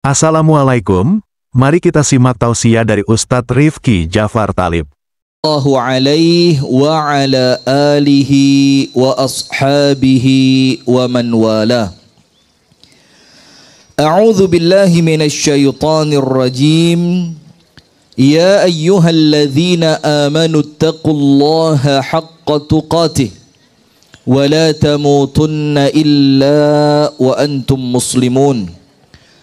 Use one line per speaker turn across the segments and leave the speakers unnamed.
Assalamualaikum, mari kita simak tausiah dari Ustadz Rifki Jafar Talib.
Sallallahu alaihi wa ala alihi wa ashabihi wa man wala. A'udzu billahi minasy syaithanir rajim. Ya ayyuhalladzina amanu taqullaha haqqa tuqatih wa la tamutunna illa wa antum muslimun.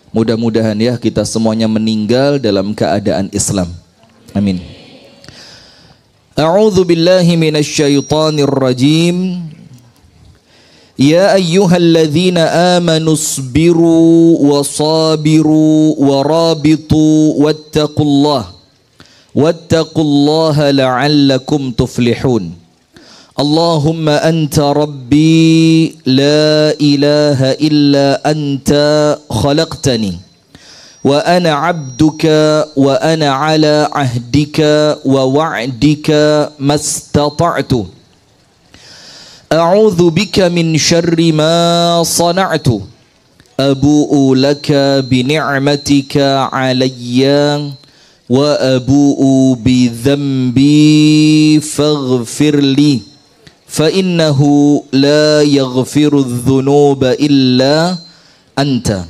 Mudah-mudahan ya kita semuanya meninggal dalam keadaan Islam. Amin. A'udzu billahi minasy syaithanir rajim. Ya ayyuhalladzina amanu isbiru wasabiru warabitu wattaqullaha la'allakum tuflihun. Allahumma anta rabbi la ilaha illa anta khalaqtani wa ana abduka wa ana ala ahdika wa wa'dika mastata'tu a'udzu bika min syarri ma sana'tu abu'u laka bi ni'matika alayya wa abu'u bi dhanbi faghfir li fa innahu la yaghfiru adh-dhunuba illa anta.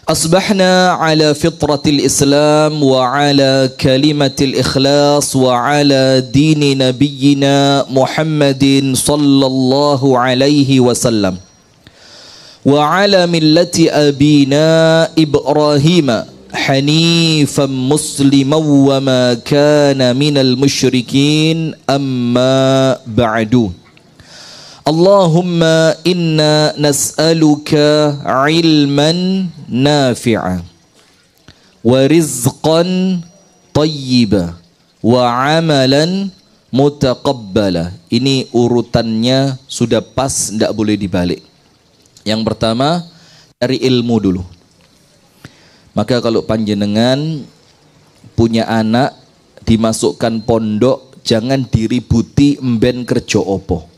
Asbahna ala fitratil Islam wa ala kalimatil ikhlas wa ala dini nabiyyina Muhammadin sallallahu alaihi wasallam wa ala millati abina Ibrahim hanifan musliman wa ma kana minal musyrikin amma ba'du. Allahumma inna nas'aluka ilman nafi'a wa rizqan tayyiba wa amalan mutaqabbala. Ini urutannya sudah pas, tidak boleh dibalik. Yang pertama, cari ilmu dulu. Maka kalau panjenengan punya anak dimasukkan pondok, jangan diributi mben kerja opo.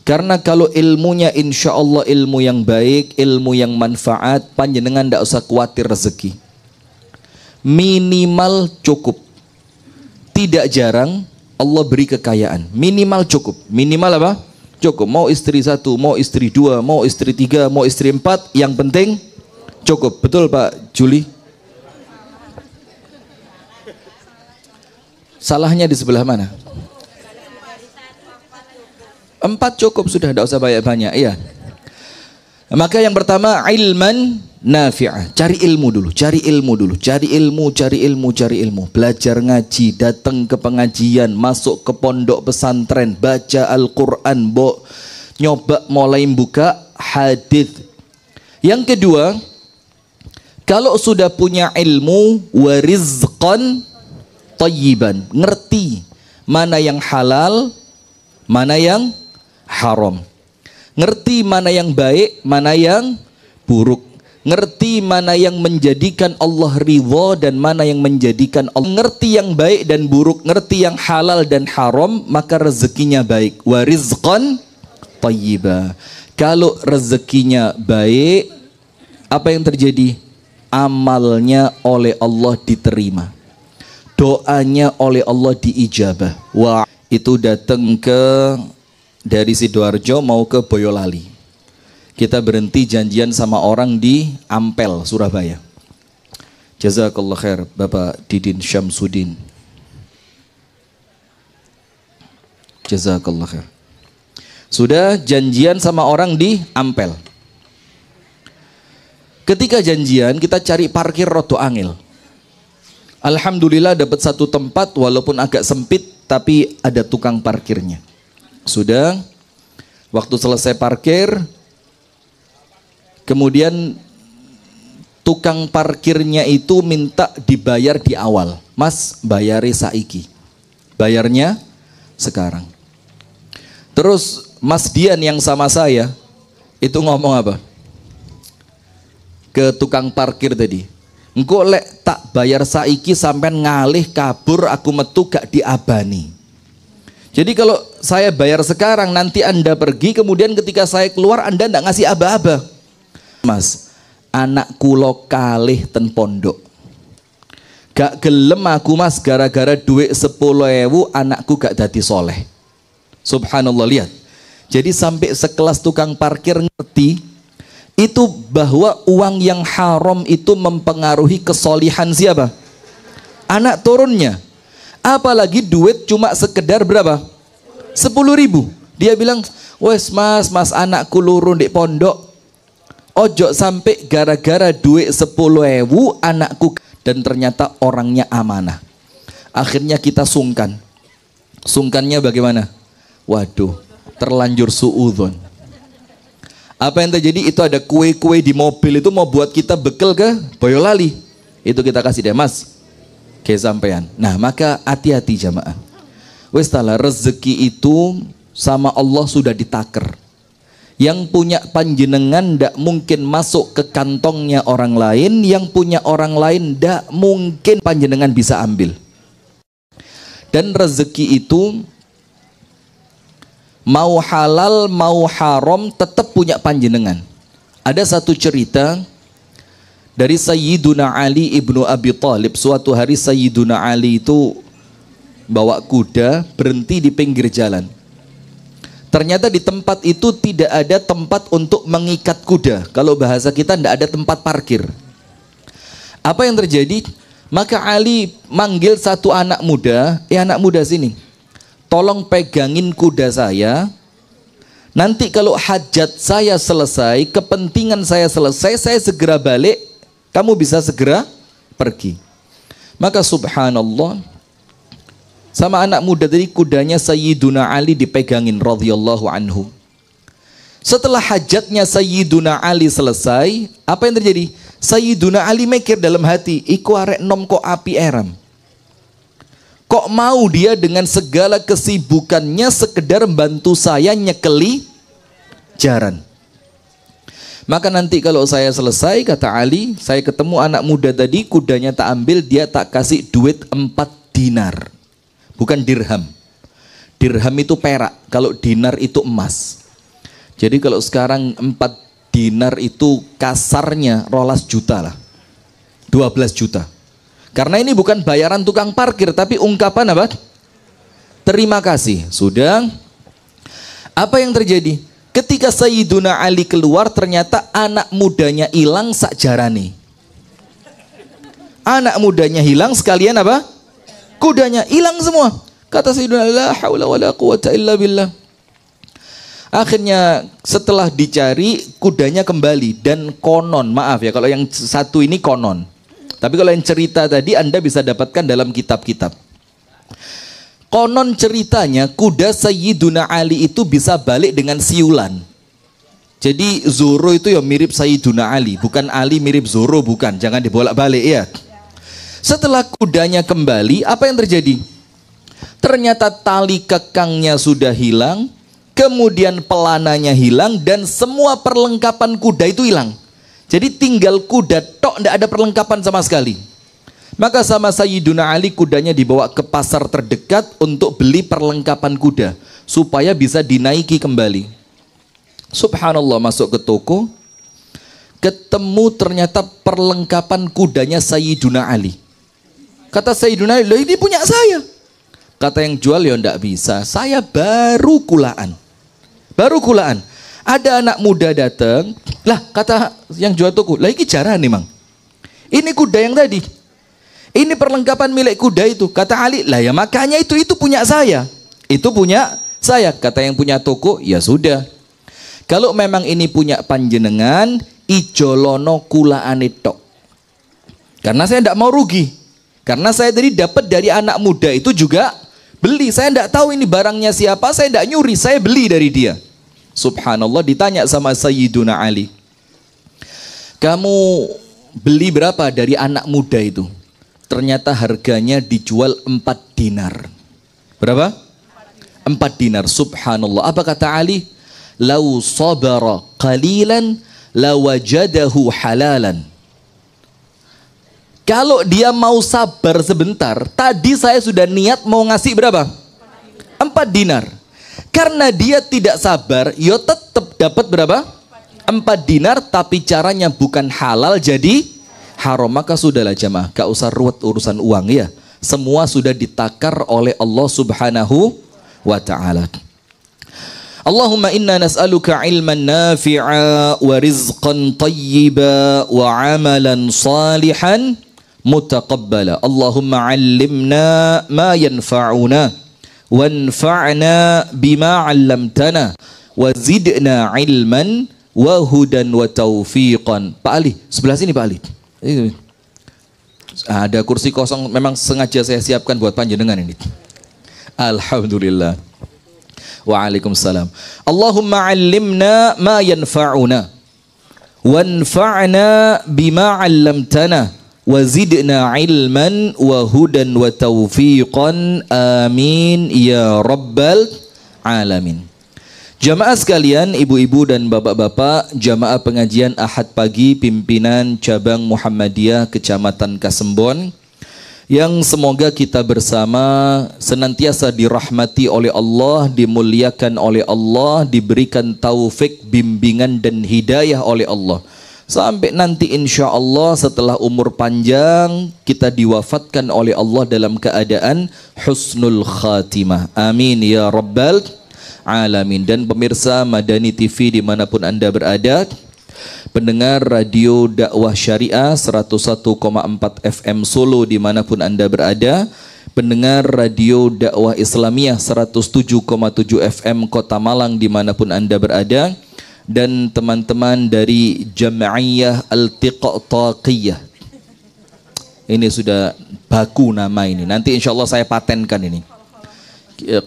Karena kalau ilmunya insya Allah ilmu yang baik, ilmu yang manfaat, panjenengan tidak usah khawatir rezeki. Minimal cukup. Tidak jarang Allah beri kekayaan. Minimal cukup. Minimal apa? Cukup. Mau istri 1, mau istri 2, mau istri 3, mau istri 4, yang penting cukup. Betul Pak Juli? Salahnya di sebelah mana? 4 cukup sudah, tidak usah banyak-banyak. Iya. Maka yang pertama ilman nafi'ah. Cari ilmu dulu, cari ilmu dulu, cari ilmu, cari ilmu, cari ilmu. Belajar ngaji, datang ke pengajian, masuk ke pondok pesantren, baca Al-Quran, nyoba mulai buka hadis. Yang kedua, kalau sudah punya ilmu wa rizqan tayyiban, ngerti mana yang halal, mana yang haram, ngerti mana yang baik, mana yang buruk, ngerti mana yang menjadikan Allah ridha dan mana yang menjadikan Allah. Ngerti yang baik dan buruk, ngerti yang halal dan haram, maka rezekinya baik. Wa rizqan tayyiba. Kalau rezekinya baik, apa yang terjadi? Amalnya oleh Allah diterima, doanya oleh Allah diijabah. Wah, itu datang ke dari Sidoarjo mau ke Boyolali, kita berhenti janjian sama orang di Ampel, Surabaya. Jazakallah khair Bapak Didin Syamsuddin, jazakallah khair. Sudah janjian sama orang di Ampel. Ketika janjian kita cari parkir rodo angel. Alhamdulillah dapat satu tempat walaupun agak sempit, tapi ada tukang parkirnya. Sudah, waktu selesai parkir, kemudian tukang parkirnya itu minta dibayar di awal. Mas, bayari saiki. Bayarnya sekarang. Terus Mas Dian yang sama saya itu ngomong apa? Ke tukang parkir tadi, engko lek tak bayar saiki sampean ngalih kabur, aku metu gak diabani. Jadi kalau saya bayar sekarang, nanti Anda pergi, kemudian ketika saya keluar Anda tidak ngasih aba-aba. Mas, anak kulo kalih ten pondok. Gak gelem aku mas gara-gara duit 10.000 anakku gak dadi soleh. Subhanallah, lihat. Jadi sampai sekelas tukang parkir ngerti itu bahwa uang yang haram itu mempengaruhi kesolihan siapa? Anak turunnya. Apalagi duit cuma sekedar berapa? 10.000. Dia bilang, wes mas anakku lurun di pondok. Ojo sampai gara-gara duit 10.000 anakku. Dan ternyata orangnya amanah. Akhirnya kita sungkan. Sungkannya bagaimana? Waduh, terlanjur suudzon. Apa yang terjadi? Itu ada kue-kue di mobil itu mau buat kita bekal ke Boyolali. Itu kita kasih deh mas, ke sampean. Nah maka hati-hati jamaah. Wes tala, rezeki itu sama Allah sudah ditaker. Yang punya panjenengan ndak mungkin masuk ke kantongnya orang lain, yang punya orang lain ndak mungkin panjenengan bisa ambil. Dan rezeki itu mau halal mau haram tetap punya panjenengan. Ada satu cerita dari Sayyiduna Ali ibnu Abi Thalib. Suatu hari Sayyiduna Ali itu bawa kuda berhenti di pinggir jalan. Ternyata di tempat itu tidak ada tempat untuk mengikat kuda. Kalau bahasa kita tidak ada tempat parkir. Apa yang terjadi? Maka Ali manggil satu anak muda. Anak muda sini, tolong pegangin kuda saya. Nanti kalau hajat saya selesai, kepentingan saya selesai, saya segera balik. Kamu bisa segera pergi. Maka subhanallah, sama anak muda tadi kudanya Sayyiduna Ali dipegangin radhiyallahu anhu. Setelah hajatnya Sayyiduna Ali selesai, apa yang terjadi? Sayyiduna Ali mikir dalam hati, iku arek nom kok api eram. Kok mau dia dengan segala kesibukannya sekedar bantu saya nyekeli jaran. Maka nanti kalau saya selesai, kata Ali, saya ketemu anak muda tadi, kudanya tak ambil, dia tak kasih duit 4 dinar. Bukan dirham. Dirham itu perak, kalau dinar itu emas. Jadi kalau sekarang 4 dinar itu kasarnya 12 juta lah. 12 juta. Karena ini bukan bayaran tukang parkir, tapi ungkapan apa? Terima kasih. Sudah. Apa yang terjadi? Ketika Sayyiduna Ali keluar, ternyata anak mudanya hilang sak jarane. Anak mudanya hilang sekalian apa? Kudanya hilang semua. Kata Sayyiduna la haula wala quwata illa billah. Akhirnya setelah dicari, kudanya kembali. Dan konon, maaf ya kalau yang satu ini konon, tapi kalau yang cerita tadi Anda bisa dapatkan dalam kitab-kitab. Konon ceritanya kuda Sayyiduna Ali itu bisa balik dengan siulan. Jadi Zoro itu ya mirip Sayyiduna Ali, bukan Ali mirip Zoro, bukan. Jangan dibolak-balik ya. Setelah kudanya kembali, apa yang terjadi? Ternyata tali kekangnya sudah hilang, kemudian pelananya hilang, dan semua perlengkapan kuda itu hilang. Jadi tinggal kuda tok, tidak ada perlengkapan sama sekali. Maka sama Sayyiduna Ali kudanya dibawa ke pasar terdekat untuk beli perlengkapan kuda supaya bisa dinaiki kembali. Subhanallah, masuk ke toko, ketemu ternyata perlengkapan kudanya Sayyiduna Ali. Kata Sayyiduna Ali, ini punya saya. Kata yang jual, ya enggak bisa, saya baru kulaan. Baru kulaan. Ada anak muda datang, lah kata yang jual toko, lah ini jarang nih mang. Ini kuda yang tadi. Ini perlengkapan milik kuda itu. Kata Ali, lah ya makanya itu punya saya. Itu punya saya. Kata yang punya toko, ya sudah. Kalau memang ini punya panjenengan, ijolono kulaane tok. Karena saya tidak mau rugi. Karena saya tadi dapat dari anak muda itu juga beli. Saya tidak tahu ini barangnya siapa, saya tidak nyuri, saya beli dari dia. Subhanallah, ditanya sama Sayyiduna Ali, kamu beli berapa dari anak muda itu? Ternyata harganya dijual 4 dinar. Berapa? 4 dinar. Subhanallah. Apa kata Ali? Lau sabara qalilan lawajadahu halalan. Kalau dia mau sabar sebentar, tadi saya sudah niat mau ngasih berapa? 4 dinar. Karena dia tidak sabar, yo tetap dapat berapa? 4 dinar tapi caranya bukan halal jadi haram, maka sudahlah jamaah, gak usah ruwet urusan uang ya. Semua sudah ditakar oleh Allah Subhanahu wa ta'ala. Allahumma inna nas'aluka ilman nafi'a wa rizqan tayyiba wa amalan salihan mutaqabbala. Allahumma 'allimna ma yanfa'una wanfa'na bima 'allamtana wa zidna ilman wa hudan wa taufiqan. Pak Ali, sebelah sini Pak Ali. Ada kursi kosong, memang sengaja saya siapkan buat panjenengan ini. Alhamdulillah. Waalaikumsalam. Allahumma 'allimna ma yanfa'una wanfa'na bima 'allamtana wa zidna ilman wa hudan wa taufiqan. Amin ya rabbal alamin. Jamaah sekalian, ibu-ibu dan bapak-bapak, jamaah pengajian Ahad pagi pimpinan cabang Muhammadiyah Kecamatan Kasembon, yang semoga kita bersama senantiasa dirahmati oleh Allah, dimuliakan oleh Allah, diberikan taufik, bimbingan dan hidayah oleh Allah. Sampai nanti insya Allah setelah umur panjang kita diwafatkan oleh Allah dalam keadaan husnul khatimah. Amin ya rabbal alamin. Dan pemirsa Madani TV dimanapun Anda berada, pendengar radio dakwah syariah 101,4 FM Solo dimanapun Anda berada, pendengar radio dakwah Islamiyah 107,7 FM Kota Malang dimanapun Anda berada, dan teman-teman dari Jam'iyah Al-Tiqtaqiyah. Ini sudah baku nama ini, nanti insya Allah saya patenkan ini.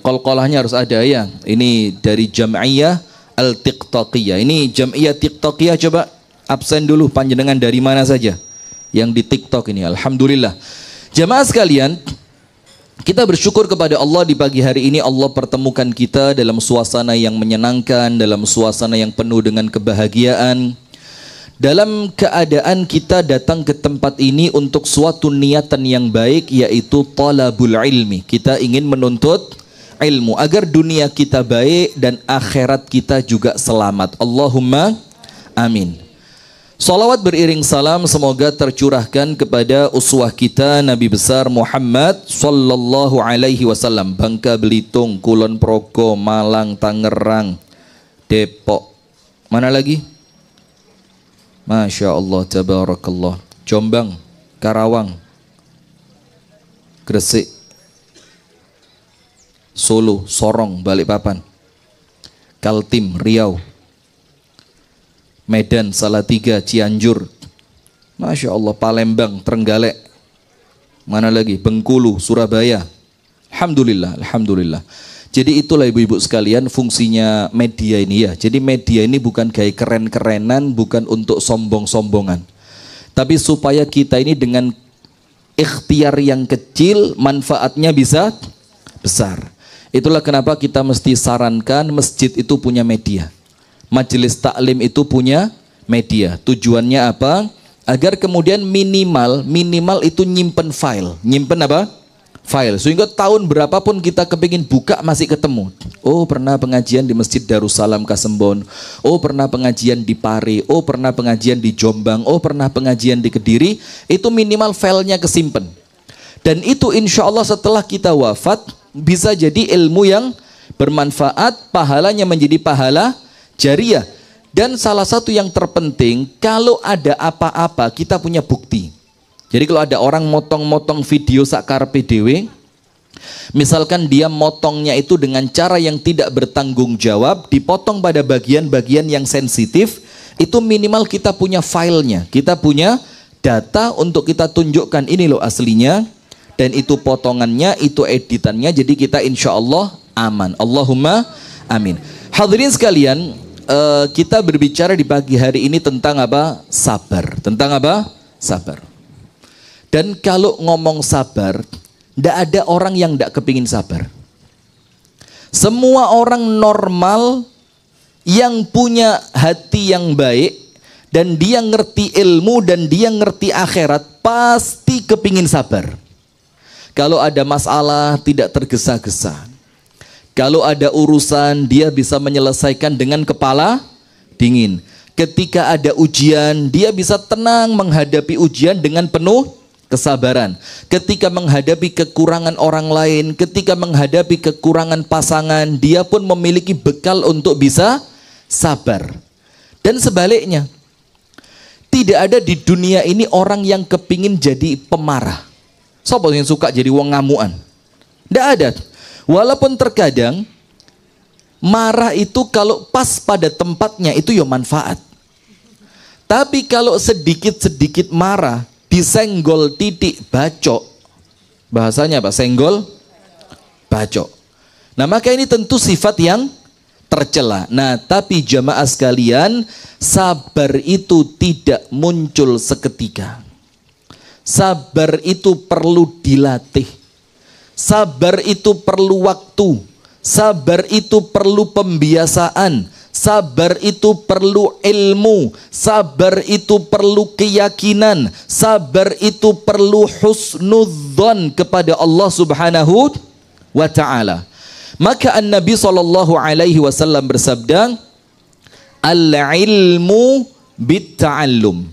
Qol-qolahnya harus ada ya. Ini dari Jam'iyah Al-Tiqtaqiyah. Ini Jam'iyah Tiqtaqiyah, coba absen dulu panjenengan dari mana saja yang di TikTok ini. Alhamdulillah. Jamaah sekalian, kita bersyukur kepada Allah di pagi hari ini Allah pertemukan kita dalam suasana yang menyenangkan, dalam suasana yang penuh dengan kebahagiaan. Dalam keadaan kita datang ke tempat ini untuk suatu niatan yang baik, yaitu talabul ilmi. Kita ingin menuntut ilmu agar dunia kita baik dan akhirat kita juga selamat. Allahumma amin. Salawat beriring salam semoga tercurahkan kepada uswah kita Nabi besar Muhammad sallallahu alaihi wasallam. Bangka Belitung, Kulon Progo, Malang, Tangerang, Depok. Mana lagi? Masya Allah, tabarakallah. Jombang, Karawang, Gresik, Solo, Sorong, Balikpapan, Kaltim, Riau, Medan, Salatiga, Cianjur, Masya Allah, Palembang, Trenggalek, mana lagi? Bengkulu, Surabaya. Alhamdulillah, Alhamdulillah. Jadi itulah ibu-ibu sekalian fungsinya media ini ya. Jadi media ini bukan kayak keren-kerenan, bukan untuk sombong-sombongan. Tapi supaya kita ini dengan ikhtiar yang kecil, manfaatnya bisa besar. Itulah kenapa kita mesti sarankan masjid itu punya media. Majelis taklim itu punya media. Tujuannya apa? Agar kemudian minimal itu nyimpen file. Nyimpen apa? File. Sehingga tahun berapapun kita kepingin buka masih ketemu. Oh, pernah pengajian di Masjid Darussalam Kasembon. Oh, pernah pengajian di Pare. Oh, pernah pengajian di Jombang. Oh, pernah pengajian di Kediri. Itu minimal filenya kesimpan. Dan itu insya Allah setelah kita wafat bisa jadi ilmu yang bermanfaat, pahalanya menjadi pahala jariyah. Dan salah satu yang terpenting, kalau ada apa-apa kita punya bukti. Jadi kalau ada orang motong-motong video sakar PDW, misalkan dia motongnya itu dengan cara yang tidak bertanggung jawab, dipotong pada bagian-bagian yang sensitif, itu minimal kita punya filenya, kita punya data untuk kita tunjukkan ini loh aslinya, dan itu potongannya, itu editannya, jadi kita insya Allah aman. Allahumma amin. Hadirin sekalian, kita berbicara di pagi hari ini tentang apa? Sabar. Tentang apa? Sabar. Dan kalau ngomong sabar, tidak ada orang yang tidak kepingin sabar. Semua orang normal yang punya hati yang baik dan dia ngerti ilmu dan dia ngerti akhirat pasti kepingin sabar. Kalau ada masalah tidak tergesa-gesa. Kalau ada urusan dia bisa menyelesaikan dengan kepala dingin. Ketika ada ujian, dia bisa tenang menghadapi ujian dengan penuh kesabaran. Ketika menghadapi kekurangan orang lain, ketika menghadapi kekurangan pasangan, dia pun memiliki bekal untuk bisa sabar. Dan sebaliknya, tidak ada di dunia ini orang yang kepingin jadi pemarah. Siapa yang suka jadi wong ngamuan? Tidak ada. Walaupun terkadang marah itu kalau pas pada tempatnya itu ya manfaat. Tapi kalau sedikit-sedikit marah, disenggol titik bacok, bahasanya apa? Senggol bacok. Nah, maka ini tentu sifat yang tercela. Nah, tapi jamaah sekalian, sabar itu tidak muncul seketika. Sabar itu perlu dilatih. Sabar itu perlu waktu. Sabar itu perlu pembiasaan. Sabar itu perlu ilmu. Sabar itu perlu keyakinan. Sabar itu perlu husnudzon kepada Allah Subhanahu wa ta'ala. Maka An-Nabi SAW bersabda, al-ilmu bit-ta'allum.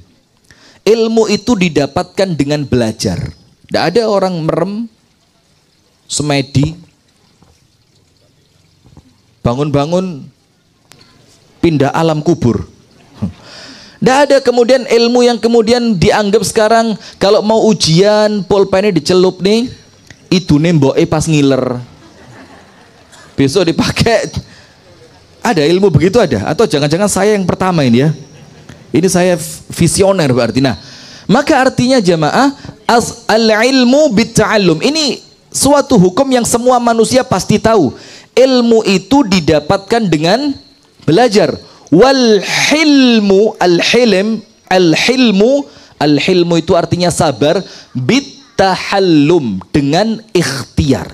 Ilmu itu didapatkan dengan belajar. Tidak ada orang merem, semedi, bangun-bangun pindah alam kubur. Tidak ada kemudian ilmu yang kemudian dianggap sekarang kalau mau ujian pulpennya dicelup nih, itu nemboke pas ngiler, besok dipakai. Ada ilmu begitu ada? Atau jangan-jangan saya yang pertama ini ya? Ini saya visioner berarti. Nah, maka artinya jamaah, al-ilmu bit-ta'allum. Ini suatu hukum yang semua manusia pasti tahu. Ilmu itu didapatkan dengan belajar. Wal hilmu, al-hilmu itu artinya sabar, bit-tahallum, dengan ikhtiar.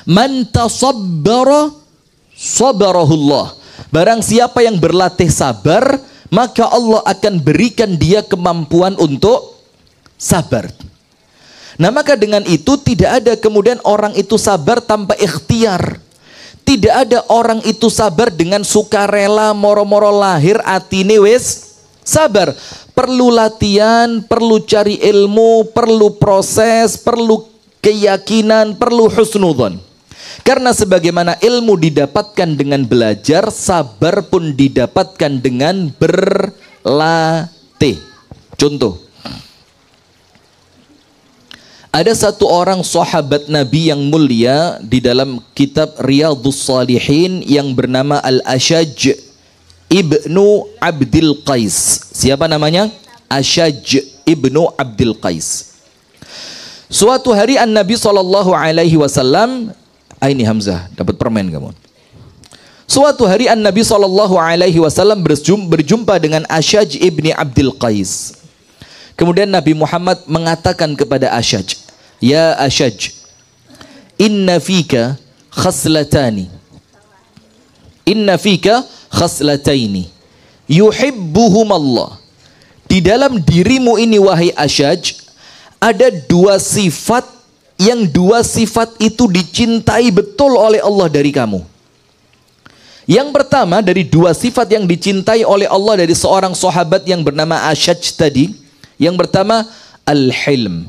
Man tasabbara sabarahullah. Barang siapa yang berlatih sabar, maka Allah akan berikan dia kemampuan untuk sabar. Nah, maka dengan itu tidak ada kemudian orang itu sabar tanpa ikhtiar. Tidak ada orang itu sabar dengan sukarela, moro-moro lahir atine wis sabar. Perlu latihan, perlu cari ilmu, perlu proses, perlu keyakinan, perlu husnudzon. Karena sebagaimana ilmu didapatkan dengan belajar, sabar pun didapatkan dengan berlatih. Contoh, ada satu orang sahabat Nabi yang mulia di dalam kitab Riyadhus Shalihin yang bernama Al-Ashaj ibnu Abdul Qais. Siapa namanya? Ashaj ibnu Abdul Qais. Suatu hari An-Nabi SAW, ini Hamzah, dapat permen kamu. Suatu hari An-Nabi SAW berjumpa dengan Ashaj ibni Abdul Qais. Kemudian Nabi Muhammad mengatakan kepada Ashaj, ya Ashaj, inna fika khaslatani, inna fika khaslataini yuhibbuhum Allah. Di dalam dirimu ini wahai Ashaj, ada dua sifat, yang dua sifat itu dicintai betul oleh Allah dari kamu. Yang pertama dari dua sifat yang dicintai oleh Allah dari seorang sahabat yang bernama Ashaj tadi, yang pertama al-hilm,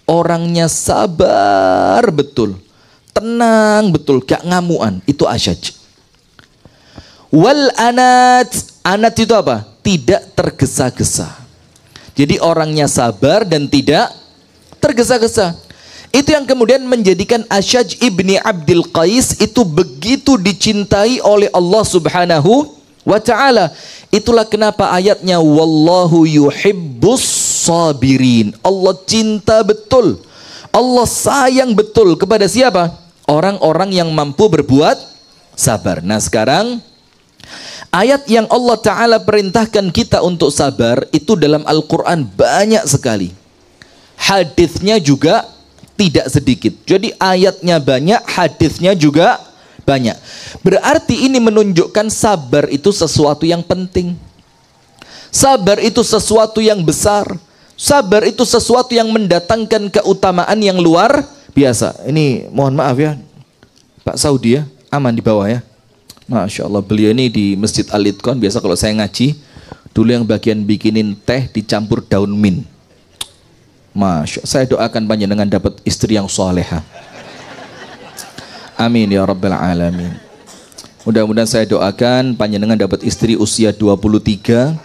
orangnya sabar betul, tenang betul, gak ngamuan, itu Ashaj. Wal anat, anat itu apa? Tidak tergesa-gesa. Jadi orangnya sabar dan tidak tergesa-gesa. Itu yang kemudian menjadikan Ashaj ibni Abdul Qais itu begitu dicintai oleh Allah Subhanahu wa ta'ala. Itulah kenapa ayatnya wallahu yuhibbus sabirin. Allah cinta betul, Allah sayang betul kepada siapa? Orang-orang yang mampu berbuat sabar. Nah, sekarang ayat yang Allah Ta'ala perintahkan kita untuk sabar itu dalam Al-Quran banyak sekali. Hadisnya juga tidak sedikit. Jadi ayatnya banyak, hadisnya juga banyak. Berarti ini menunjukkan sabar itu sesuatu yang penting. Sabar itu sesuatu yang besar. Sabar itu sesuatu yang mendatangkan keutamaan yang luar biasa. Ini mohon maaf ya, Pak Saudi ya, aman di bawah ya. Masya Allah, beliau ini di Masjid Al-Itqan, biasa kalau saya ngaji, dulu yang bagian bikinin teh dicampur daun mint. Masya Allah, saya doakan panjenengan dapat istri yang soleha. Amin ya Rabbal Alamin. Mudah-mudahan saya doakan panjenengan dapat istri usia 23,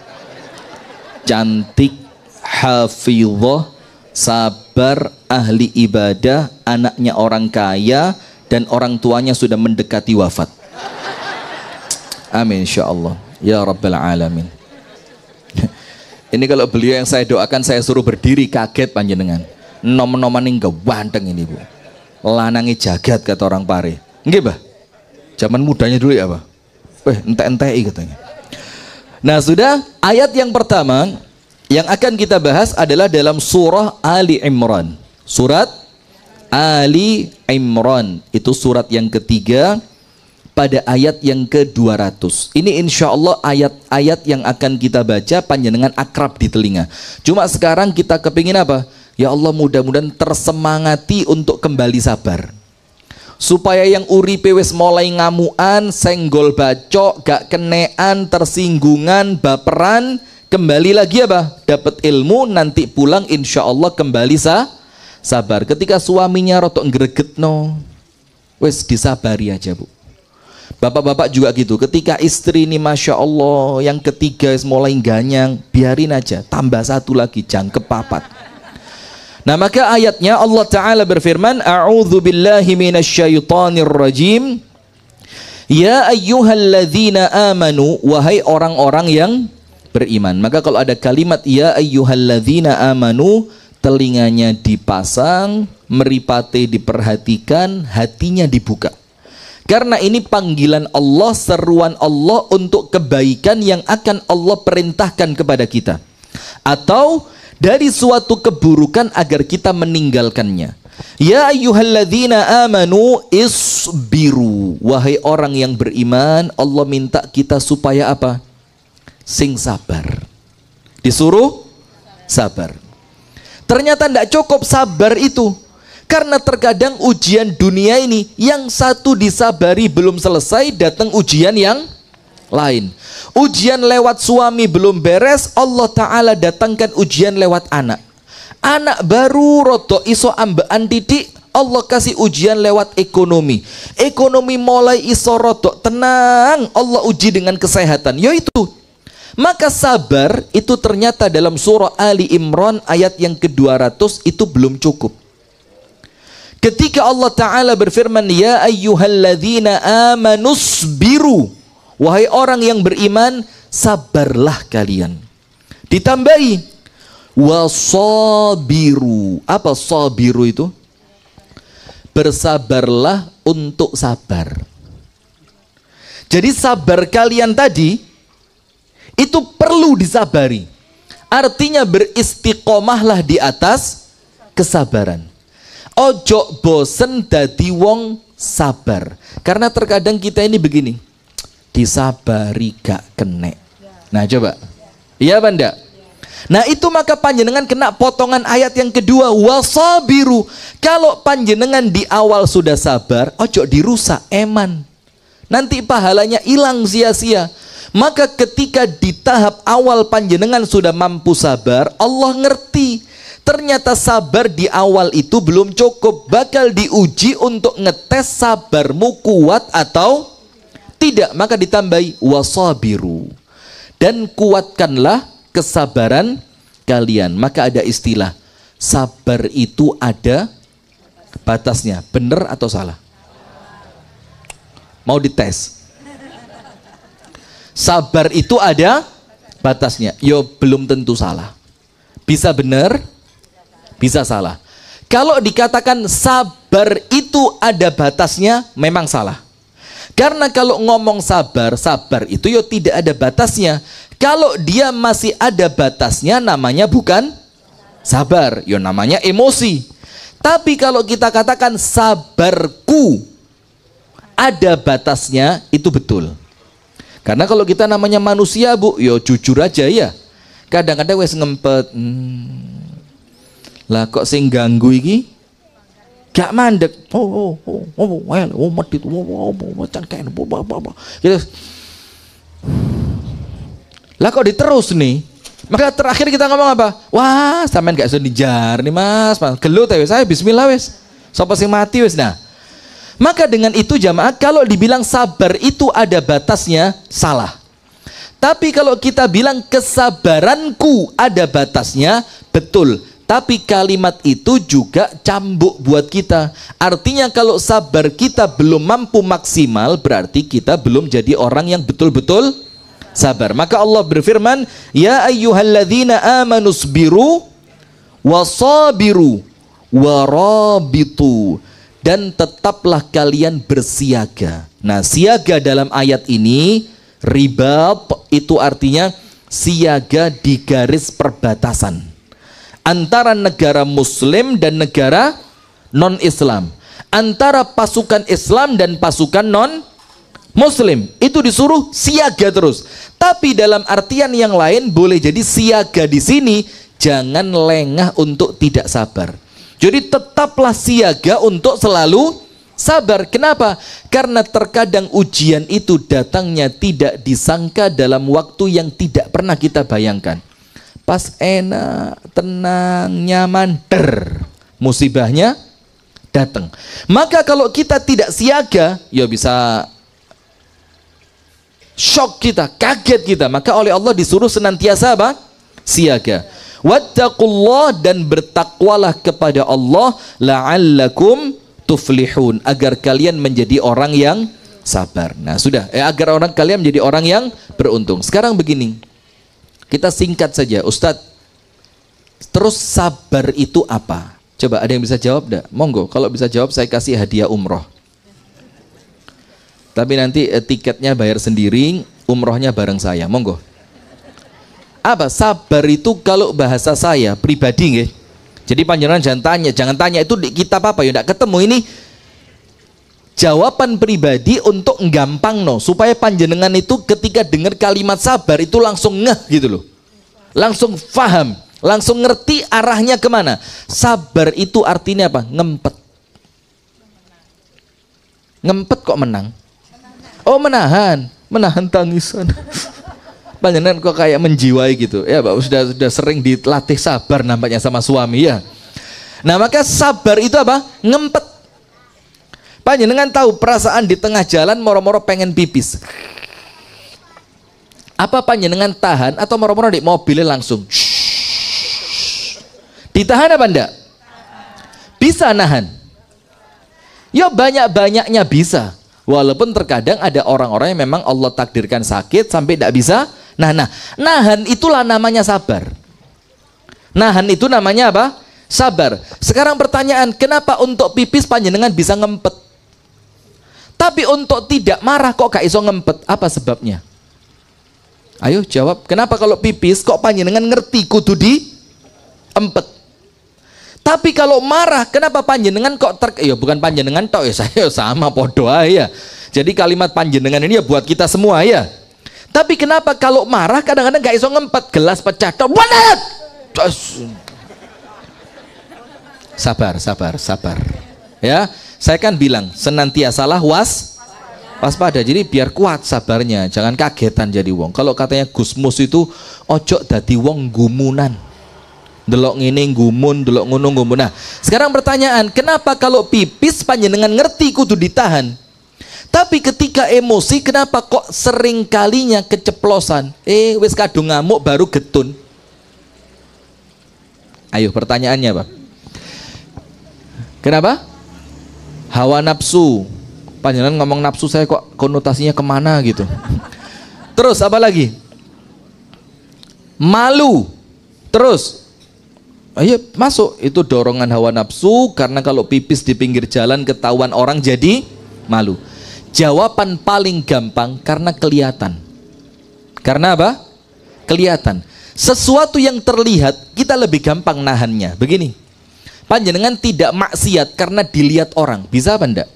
cantik, hafizah, sabar, ahli ibadah, anaknya orang kaya, dan orang tuanya sudah mendekati wafat. Amin insyaallah ya Rabbal Alamin. Ini kalau beliau yang saya doakan, saya suruh berdiri kaget panjenengan. Nom-noman ini ganteng ini Bu. Lanangi jagat kata orang Pare. Nggih, Bah? Zaman mudanya dulu ya, Bah? Ente-entei katanya. Nah, sudah, ayat yang pertama yang akan kita bahas adalah dalam surah Ali Imran. Surat Ali Imran, itu surat yang ketiga pada ayat yang ke-200. Ini insya Allah ayat-ayat yang akan kita baca panjenengan akrab di telinga. Cuma sekarang kita kepingin apa? Ya Allah, mudah-mudahan tersemangati untuk kembali sabar. Supaya yang uripe wis mulai ngamuan, senggol bacok, gak kenean, tersinggungan, baperan, kembali lagi apa? Dapat ilmu, nanti pulang insya Allah kembali sabar. Ketika suaminya rotok ngregetno, wis disabari aja Bu. Bapak-bapak juga gitu, ketika istri ini Masya Allah yang ketiga mulai ganyang, biarin aja, tambah satu lagi, jangkep papat. Nah maka ayatnya Allah Ta'ala berfirman, A'udzu billahi minasyaitonir rajim, Ya ayyuhalladzina amanu, wahai orang-orang yang beriman. Maka kalau ada kalimat Ya ayyuhalladzina amanu, telinganya dipasang, meripate diperhatikan, hatinya dibuka. Karena ini panggilan Allah, seruan Allah untuk kebaikan yang akan Allah perintahkan kepada kita. Atau dari suatu keburukan agar kita meninggalkannya. Ya ayyuhalladzina amanu isbiru. Wahai orang yang beriman, Allah minta kita supaya apa? Sing sabar. Disuruh sabar. Ternyata tidak cukup sabar itu. Karena terkadang ujian dunia ini yang satu disabari belum selesai, datang ujian yang lain. Ujian lewat suami belum beres, Allah Ta'ala datangkan ujian lewat anak. Anak baru roto iso ambaan titik, Allah kasih ujian lewat ekonomi. Ekonomi mulai iso roto tenang, Allah uji dengan kesehatan. Yaitu, maka sabar itu ternyata dalam surah Ali Imran ayat yang ke-200 itu belum cukup. Ketika Allah Ta'ala berfirman, Ya ayyuhalladzina amanusbiru, wahai orang yang beriman, sabarlah kalian. Ditambahi, wasabiru. Apa sabiru itu? Bersabarlah untuk sabar. Jadi sabar kalian tadi, itu perlu disabari. Artinya beristiqomahlah di atas kesabaran. Ojo bosen dadi wong sabar. Karena terkadang kita ini begini, disabari gak kenek. Nah coba, iya apa enggak? Nah itu maka panjenengan kena potongan ayat yang kedua, wasabiru. Kalau panjenengan di awal sudah sabar, ojo dirusak eman. Nanti pahalanya hilang sia-sia. Maka ketika di tahap awal panjenengan sudah mampu sabar, Allah ngerti. Ternyata sabar di awal itu belum cukup, bakal diuji untuk ngetes sabarmu kuat atau tidak. Maka ditambahi wasabiru, dan kuatkanlah kesabaran kalian. Maka ada istilah sabar itu ada batasnya. Benar atau salah? Mau dites? Sabar itu ada batasnya. Yo belum tentu salah. Bisa benar, bisa salah. Kalau dikatakan sabar itu ada batasnya, memang salah. Karena kalau ngomong sabar, sabar itu ya tidak ada batasnya. Kalau dia masih ada batasnya, namanya bukan sabar, ya namanya emosi. Tapi kalau kita katakan sabarku ada batasnya, itu betul. Karena kalau kita namanya manusia Bu, ya jujur aja ya. Kadang-kadang wes ngempet. Lah kok sing ganggu iki Gak mandek. Medit. Gitu. Lah kok diterus nih? Maka terakhir kita ngomong apa? Wah, sampean gak usah dijar nih mas. Gelut ya saya bismillah wes. Sapa sing mati wes. Nah, maka dengan itu jamaah, kalau dibilang sabar itu ada batasnya, salah. Tapi kalau kita bilang kesabaranku ada batasnya, betul. Tapi kalimat itu juga cambuk buat kita. Artinya kalau sabar kita belum mampu maksimal, berarti kita belum jadi orang yang betul-betul sabar. Maka Allah berfirman, ya ayyuhalladzina amanu sbiru wasabiru warabitu, dan tetaplah kalian bersiaga. Nah, siaga dalam ayat ini, ribat itu artinya siaga di garis perbatasan antara negara muslim dan negara non-Islam, antara pasukan Islam dan pasukan non-muslim. Itu disuruh siaga terus. Tapi dalam artian yang lain boleh jadi siaga di sini jangan lengah untuk tidak sabar. Jadi tetaplah siaga untuk selalu sabar. Kenapa? Karena terkadang ujian itu datangnya tidak disangka dalam waktu yang tidak pernah kita bayangkan. Pas enak, tenang, nyaman, musibahnya datang. Maka kalau kita tidak siaga, ya bisa shock kita, kaget kita. Maka oleh Allah disuruh senantiasa apa? Siaga. Wattaqullah, dan bertakwalah kepada Allah, la'allakum tuflihun, agar kalian menjadi orang yang sabar. Nah sudah, agar kalian menjadi orang yang beruntung. Sekarang begini, kita singkat saja, Ustadz. Terus sabar itu apa? Coba ada yang bisa jawab enggak? Monggo, kalau bisa jawab saya kasih hadiah umroh. Tapi nanti tiketnya bayar sendiri, umrohnya bareng saya. Monggo. Apa sabar itu kalau bahasa saya pribadi nggih. Jadi panjenengan jangan tanya itu di kitab apa ya, enggak ketemu. Ini jawaban pribadi untuk gampang supaya panjenengan itu ketika dengar kalimat sabar itu langsung ngeh gitu loh. Langsung paham, langsung ngerti arahnya kemana. Sabar itu artinya apa? Ngempet. Ngempet kok menang? Oh, menahan tangisan. Panjenengan kok kayak menjiwai gitu ya, Pak. Sudah sering dilatih sabar nampaknya sama suami ya. Nah, maka sabar itu apa? Ngempet. Panjenengan tahu perasaan di tengah jalan moro-moro pengen pipis. Apa panjenengan tahan atau moro-moro di mobilnya langsung? Ditahan apa enggak? Bisa nahan. Ya banyak-banyaknya bisa. Walaupun terkadang ada orang-orang yang memang Allah takdirkan sakit sampai tidak bisa. Nahan itulah namanya sabar. Nahan itu namanya apa? Sabar. Sekarang pertanyaan, kenapa untuk pipis panjenengan bisa ngempet? Tapi untuk tidak marah kok gak iso ngempet? Apa sebabnya? Ayo jawab. Kenapa kalau pipis kok panjenengan ngerti kudu diempet? Tapi kalau marah, kenapa panjenengan kok ya bukan panjenengan tok ya, saya sama podo ya. Jadi kalimat panjenengan ini ya buat kita semua ya. Tapi kenapa kalau marah kadang-kadang gak iso ngempet, gelas pecah tok. Sabar. Ya, saya kan bilang senantiasalah waspada. Jadi biar kuat sabarnya, jangan kagetan jadi wong. Kalau katanya Gusmus itu ojo dadi wong gumunan. Delok ngene gumun, delok ngono gumun. Nah, sekarang pertanyaan, kenapa kalau pipis panjenengan ngerti kudu ditahan? Tapi ketika emosi kenapa kok sering kalinya keceplosan? Wis kadung ngamuk baru getun. Ayo pertanyaannya apa? Kenapa? Hawa nafsu. Panjenengan ngomong nafsu saya kok konotasinya kemana gitu. Terus apa lagi? Malu. Terus ayo masuk, itu dorongan hawa nafsu, karena kalau pipis di pinggir jalan ketahuan orang jadi malu. Jawaban paling gampang karena kelihatan. Karena apa? Kelihatan. Sesuatu yang terlihat kita lebih gampang nahannya. Begini, panjenengan tidak maksiat karena dilihat orang, bisa apa enggak?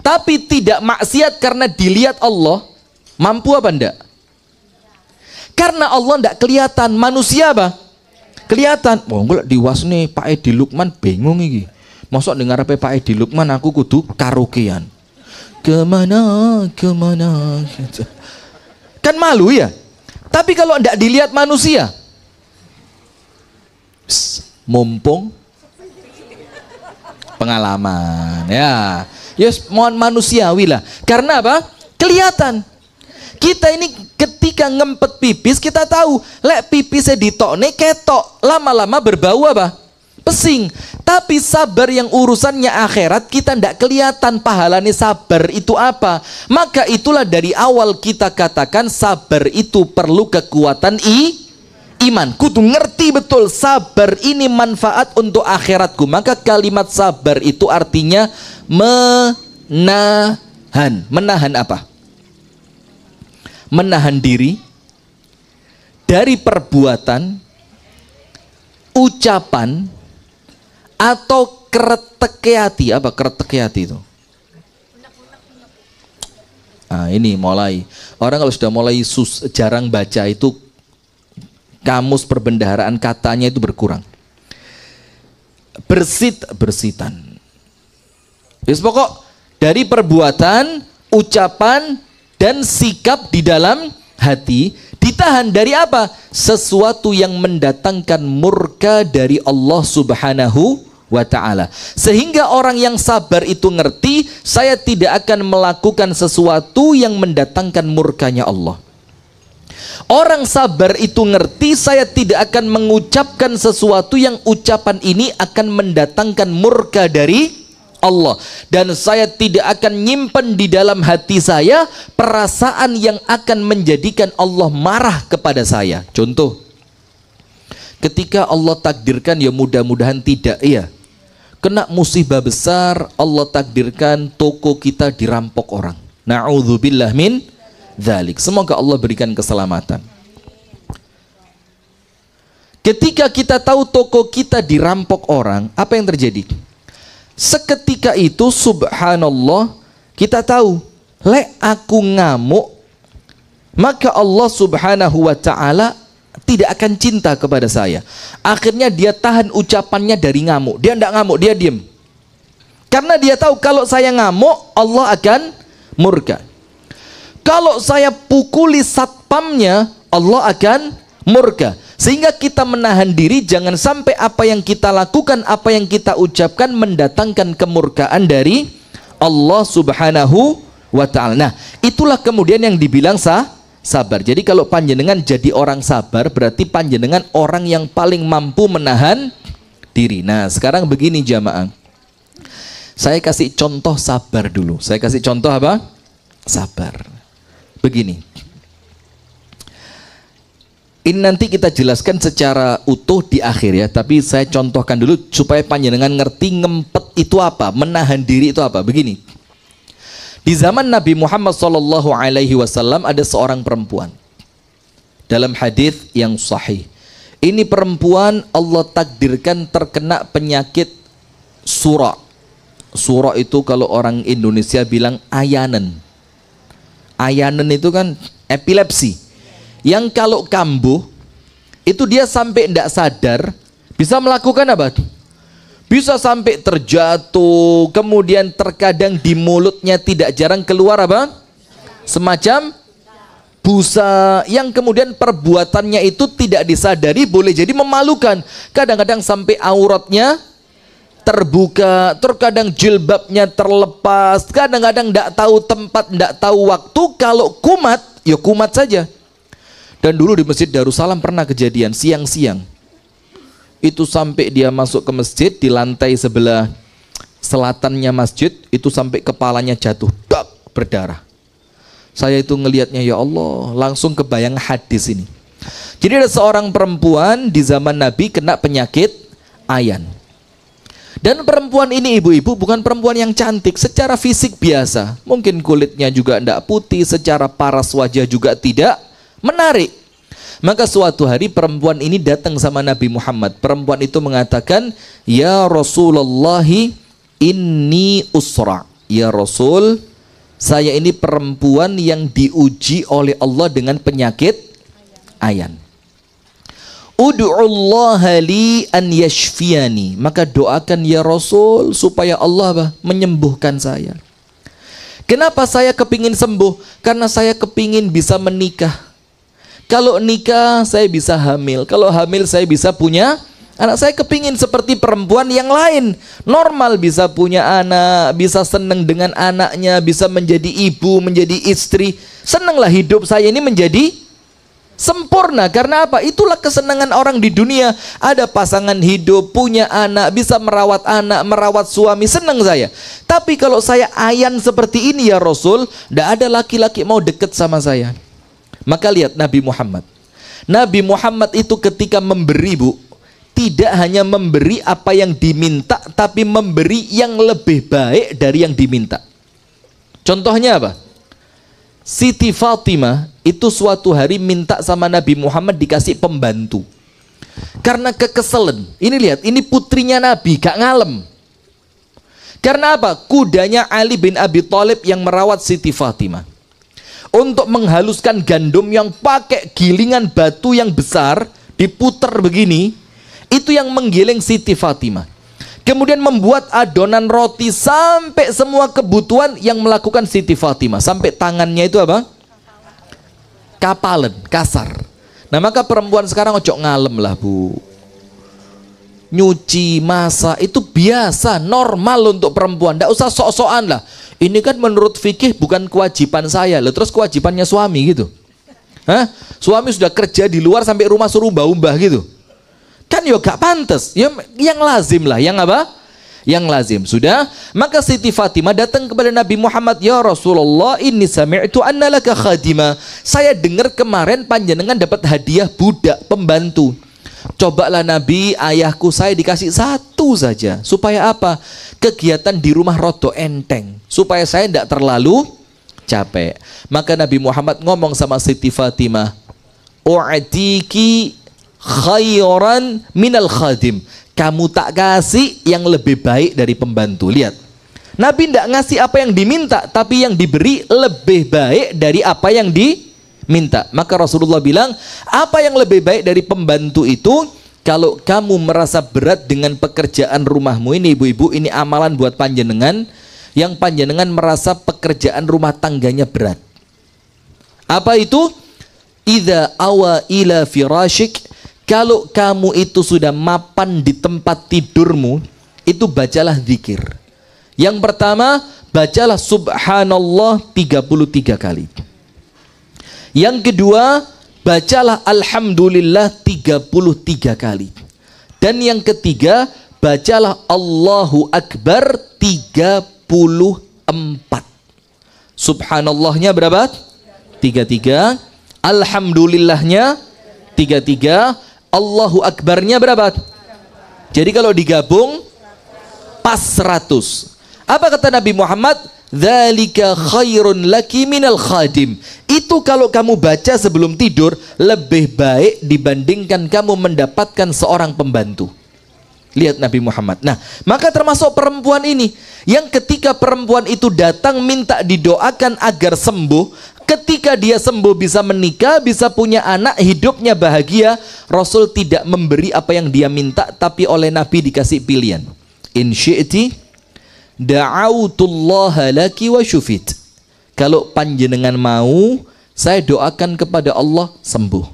Tapi tidak maksiat karena dilihat Allah, mampu apa enggak? Karena Allah enggak kelihatan. Manusia apa? Kelihatan. Wah, enggak diwas nih Pak Edi Lukman bingung iki. Mosok dengar apa Pak Edi Lukman aku kudu karaokean. Kemana kan malu ya. Tapi kalau tidak dilihat manusia, mumpung pengalaman ya, yes, mohon manusiawi lah. Karena apa? Kelihatan. Kita ini ketika ngempet pipis kita tahu, lek pipisnya ditokne ketok, lama-lama berbau apa? Pesing. Tapi sabar yang urusannya akhirat kita ndak kelihatan pahalanya sabar itu apa. Maka itulah dari awal kita katakan sabar itu perlu kekuatan iman. Kudu ngerti betul sabar ini manfaat untuk akhiratku. Maka kalimat sabar itu artinya menahan. Menahan apa? Menahan diri dari perbuatan, ucapan, atau kereteke hati. Apa kereteke hati itu? Nah, ini mulai orang kalau sudah mulai jarang baca itu, kamus perbendaharaan katanya itu berkurang. Bersitan. Yes, pokok dari perbuatan, ucapan, dan sikap di dalam hati ditahan dari apa? Sesuatu yang mendatangkan murka dari Allah Subhanahu wa ta'ala. Sehingga orang yang sabar itu ngerti, saya tidak akan melakukan sesuatu yang mendatangkan murkanya Allah. Orang sabar itu ngerti, saya tidak akan mengucapkan sesuatu yang ucapan ini akan mendatangkan murka dari Allah, dan saya tidak akan nyimpen di dalam hati saya perasaan yang akan menjadikan Allah marah kepada saya. Contoh, ketika Allah takdirkan, ya mudah-mudahan tidak ya, kena musibah besar, Allah takdirkan toko kita dirampok orang. Na'udzubillah min dzalik. Semoga Allah berikan keselamatan. Ketika kita tahu toko kita dirampok orang, apa yang terjadi? Seketika itu subhanallah kita tahu, lek aku ngamuk, maka Allah Subhanahu wa ta'ala tidak akan cinta kepada saya. Akhirnya dia tahan ucapannya dari ngamuk. Dia tidak ngamuk, dia diam. Karena dia tahu kalau saya ngamuk, Allah akan murka. Kalau saya pukuli satpamnya, Allah akan murka. Sehingga kita menahan diri jangan sampai apa yang kita lakukan, apa yang kita ucapkan mendatangkan kemurkaan dari Allah Subhanahu wa ta'ala. Nah, itulah kemudian yang dibilang sabar. Jadi kalau panjenengan jadi orang sabar, berarti panjenengan orang yang paling mampu menahan diri. Nah, sekarang begini jamaah, saya kasih contoh sabar dulu. Saya kasih contoh apa? Sabar. Begini, ini nanti kita jelaskan secara utuh di akhir ya, tapi saya contohkan dulu supaya panjenengan ngerti ngempet itu apa, menahan diri itu apa. Begini, di zaman Nabi Muhammad SAW ada seorang perempuan dalam hadis yang sahih. Ini perempuan Allah takdirkan terkena penyakit sura. Sura itu kalau orang Indonesia bilang ayanen. Ayanen itu kan epilepsi. Yang kalau kambuh itu dia sampai tidak sadar bisa melakukan apa? Bisa sampai terjatuh, kemudian terkadang di mulutnya tidak jarang keluar apa? Semacam busa yang kemudian perbuatannya itu tidak disadari boleh jadi memalukan. Kadang-kadang sampai auratnya terbuka, terkadang jilbabnya terlepas, kadang-kadang tidak tahu tempat, tidak tahu waktu. Kalau kumat, ya kumat saja. Dan dulu di Masjid Darussalam pernah kejadian siang-siang. Itu sampai dia masuk ke masjid, di lantai sebelah selatannya masjid, itu sampai kepalanya jatuh, dak, berdarah. Saya itu ngelihatnya, ya Allah, langsung kebayang hadis ini. Jadi ada seorang perempuan di zaman Nabi kena penyakit ayan. Dan perempuan ini ibu-ibu bukan perempuan yang cantik, secara fisik biasa. Mungkin kulitnya juga tidak putih, secara paras wajah juga tidak menarik. Maka suatu hari perempuan ini datang sama Nabi Muhammad. Perempuan itu mengatakan, ya Rasulullah, inni usra. Ya Rasul, saya ini perempuan yang diuji oleh Allah dengan penyakit ayan. Ud'ullaha li an yashfiyani. Maka doakan ya Rasul supaya Allah menyembuhkan saya. Kenapa saya kepingin sembuh? Karena saya kepingin bisa menikah. Kalau nikah saya bisa hamil. Kalau hamil saya bisa punya anak. Saya kepingin seperti perempuan yang lain. Normal bisa punya anak, bisa senang dengan anaknya, bisa menjadi ibu, menjadi istri. Senanglah hidup saya ini menjadi sempurna. Karena apa? Itulah kesenangan orang di dunia. Ada pasangan hidup, punya anak, bisa merawat anak, merawat suami. Senang saya. Tapi kalau saya ayan seperti ini ya Rasul, tidak ada laki-laki mau deket sama saya. Maka lihat Nabi Muhammad. Nabi Muhammad itu ketika memberi, Bu, tidak hanya memberi apa yang diminta, tapi memberi yang lebih baik dari yang diminta. Contohnya apa? Siti Fatimah itu suatu hari minta sama Nabi Muhammad dikasih pembantu. Karena kekeselan. Ini lihat, ini putrinya Nabi, gak ngalem. Karena apa? Kudanya Ali bin Abi Thalib yang merawat Siti Fatimah. Untuk menghaluskan gandum yang pakai gilingan batu yang besar, diputer begini, itu yang menggiling Siti Fatimah. Kemudian membuat adonan roti sampai semua kebutuhan yang melakukan Siti Fatimah. Sampai tangannya itu apa? Kapalan, kasar. Nah maka perempuan sekarang ojo ngalem lah, Bu. Nyuci, masak itu biasa, normal untuk perempuan. Tidak usah sok-sokan lah. Ini kan menurut fikih bukan kewajiban saya. Loh, terus kewajibannya suami gitu. Hah? Suami sudah kerja di luar sampai rumah suruh umbah-umbah gitu. Kan ya gak pantas. Ya, yang lazim lah. Yang apa? Yang lazim. Sudah. Maka Siti Fatimah datang kepada Nabi Muhammad. Ya Rasulullah, inni sami'tu anna laka khadima. Saya dengar kemarin panjenengan dapat hadiah budak, pembantu. Cobalah Nabi, ayahku saya dikasih satu saja. Supaya apa? Kegiatan di rumah rodo enteng. Supaya saya tidak terlalu capek. Maka Nabi Muhammad ngomong sama Siti Fatimah, u'atiki khairan minal khadim. Kamu tak kasih yang lebih baik dari pembantu. Lihat, Nabi tidak ngasih apa yang diminta, tapi yang diberi lebih baik dari apa yang diminta. Maka Rasulullah bilang, apa yang lebih baik dari pembantu itu? Kalau kamu merasa berat dengan pekerjaan rumahmu ini, ibu-ibu, ini amalan buat panjenengan. Yang panjenengan merasa pekerjaan rumah tangganya berat. Apa itu? Idza awa ila firashik. Kalau kamu itu sudah mapan di tempat tidurmu, itu bacalah zikir. Yang pertama, bacalah subhanallah 33 kali. Yang kedua, bacalah alhamdulillah 33 kali. Dan yang ketiga, bacalah Allahu Akbar 34. Subhanallahnya berapa? 33. Alhamdulillahnya 33. Allahu Akbarnya berapa? Jadi kalau digabung pas 100. Apa kata Nabi Muhammad? Dzalika khairun laki minal khadim. Itu kalau kamu baca sebelum tidur lebih baik dibandingkan kamu mendapatkan seorang pembantu. Lihat Nabi Muhammad. Nah, maka termasuk perempuan ini yang ketika perempuan itu datang minta didoakan agar sembuh, ketika dia sembuh bisa menikah, bisa punya anak, hidupnya bahagia. Rasul tidak memberi apa yang dia minta, tapi oleh Nabi dikasih pilihan. In syi'ti da'autullaha laki wa syufit. Kalau panjenengan mau, saya doakan kepada Allah sembuh,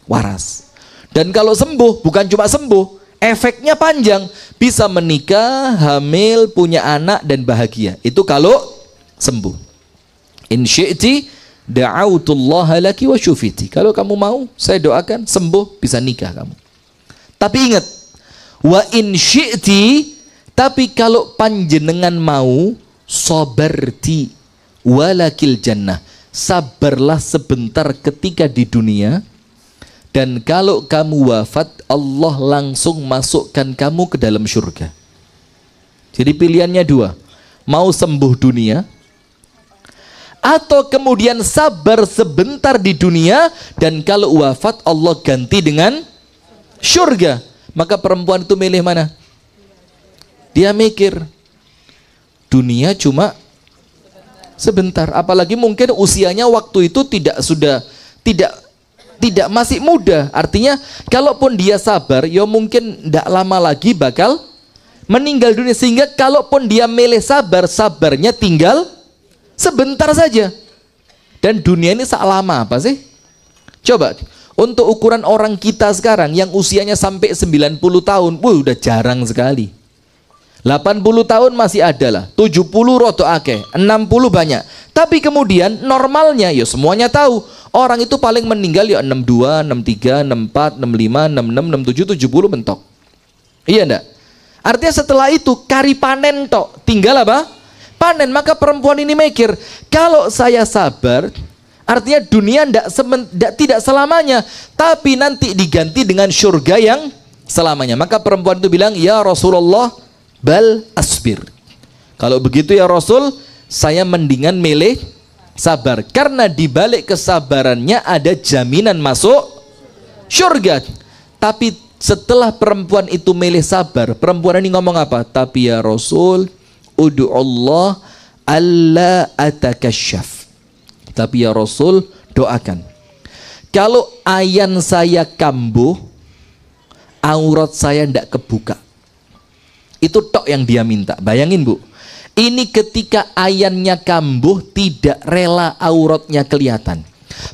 waras. Dan kalau sembuh, bukan cuma sembuh, efeknya panjang, bisa menikah, hamil, punya anak dan bahagia. Itu kalau sembuh. In syi'ti da'autullaha laki wa syufiti. Kalau kamu mau, saya doakan sembuh, bisa nikah kamu. Tapi ingat, wa in syi'ti, tapi kalau panjenengan mau, sabarti walakil jannah. Sabarlah sebentar ketika di dunia. Dan kalau kamu wafat, Allah langsung masukkan kamu ke dalam surga. Jadi pilihannya dua. Mau sembuh dunia, atau kemudian sabar sebentar di dunia, dan kalau wafat Allah ganti dengan surga. Maka perempuan itu milih mana? Dia mikir, dunia cuma sebentar. Apalagi mungkin usianya waktu itu tidak Tidak, masih muda. Artinya kalaupun dia sabar, ya mungkin tidak lama lagi bakal meninggal dunia. Sehingga kalaupun dia milih sabar, sabarnya tinggal sebentar saja. Dan dunia ini lama apa sih? Coba, untuk ukuran orang kita sekarang yang usianya sampai 90 tahun, udah jarang sekali. 80 tahun masih ada lah, 70 roto akeh, 60 banyak. Tapi kemudian normalnya, ya semuanya tahu, orang itu paling meninggal ya 62, 63, 64, 65, 66, 67, 70 mentok. Iya enggak? Artinya setelah itu kari panen tok, tinggal apa? Panen. Maka perempuan ini mikir, kalau saya sabar, artinya dunia tidak selamanya, tapi nanti diganti dengan surga yang selamanya. Maka perempuan itu bilang, ya Rasulullah, bal asbir. Kalau begitu ya Rasul, saya mendingan milih sabar. Karena dibalik kesabarannya ada jaminan masuk surga. Tapi setelah perempuan itu milih sabar, perempuan ini ngomong apa? Tapi ya Rasul, ud'ullah alla atakasyaf. Tapi ya Rasul, doakan, kalau ayan saya kambuh, aurat saya tidak kebuka. Itu tok yang dia minta. Bayangin Bu, ini ketika ayannya kambuh, tidak rela auratnya kelihatan.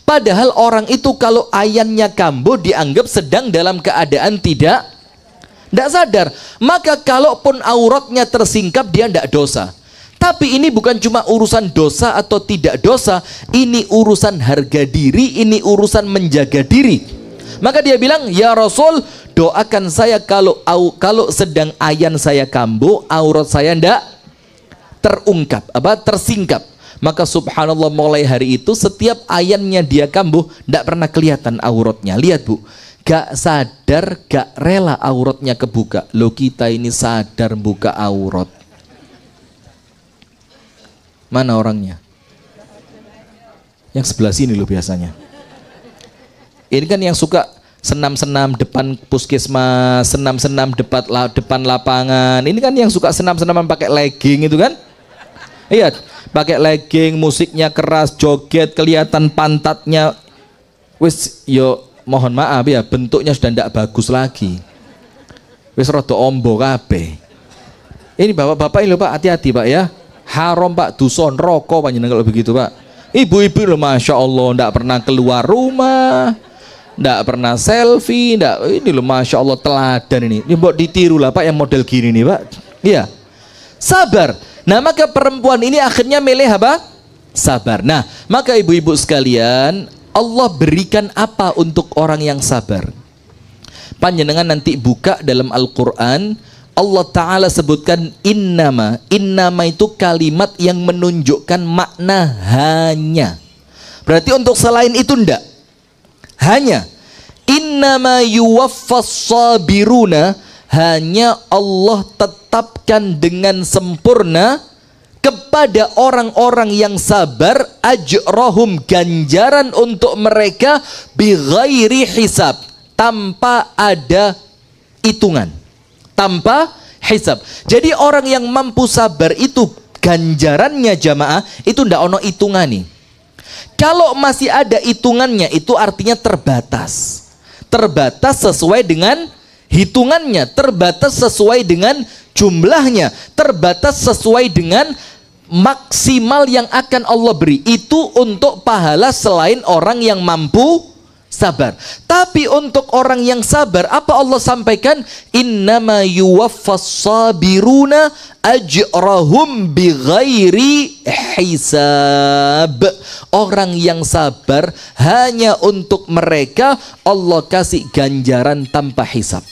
Padahal orang itu kalau ayannya kambuh dianggap sedang dalam keadaan tidak sadar. Maka kalaupun auratnya tersingkap, dia tidak dosa. Tapi ini bukan cuma urusan dosa atau tidak dosa, ini urusan harga diri, ini urusan menjaga diri. Maka dia bilang, ya Rasul, doakan saya kalau sedang ayan saya kambuh, aurat saya tidak tersingkap. Maka subhanallah, mulai hari itu setiap ayannya dia kambuh, tidak pernah kelihatan auratnya. Lihat Bu, gak sadar, gak rela auratnya kebuka. Loh, kita ini sadar buka aurat. Mana orangnya? Yang sebelah sini loh biasanya. Ini kan yang suka senam-senam depan puskesmas, senam-senam depan lapangan. Ini kan yang suka senam-senaman pakai legging itu kan? Iya, pakai legging, musiknya keras, joget, kelihatan pantatnya. Wis, yo mohon maaf ya, bentuknya sudah tidak bagus lagi. Wis rada ombo kabeh. Ini bapak-bapak ini loh Pak, hati-hati Pak ya. Haram Pak, duson rokok panjenengan kalau begitu Pak. Ibu-ibu loh, masya Allah, ndak pernah keluar rumah, ndak pernah selfie, ini loh masya Allah, teladan ini. Ini buat ditiru lah Pak yang model gini nih Pak. Iya, sabar. Nah maka perempuan ini akhirnya milih apa? Sabar. Nah maka ibu-ibu sekalian, Allah berikan apa untuk orang yang sabar? Panjenengan nanti buka dalam Al-Quran, Allah Ta'ala sebutkan innama. Innama itu kalimat yang menunjukkan makna hanya. Berarti untuk selain itu ndak. Hanya. Innama yuwaffas sabiruna. Hanya Allah tetapkan dengan sempurna kepada orang-orang yang sabar ajrahum, ganjaran untuk mereka bighairi hisab, tanpa ada hitungan, tanpa hisab. Jadi orang yang mampu sabar itu ganjarannya jamaah itu ndak ono hitungan nih. Kalau masih ada hitungannya itu artinya terbatas. Terbatas sesuai dengan hitungannya, terbatas sesuai dengan jumlahnya, terbatas sesuai dengan maksimal yang akan Allah beri. Itu untuk pahala selain orang yang mampu sabar. Tapi untuk orang yang sabar, apa Allah sampaikan? Innama yuwaffas sabiruna ajrahum bighairi hisab. Orang yang sabar, hanya untuk mereka Allah kasih ganjaran tanpa hisab.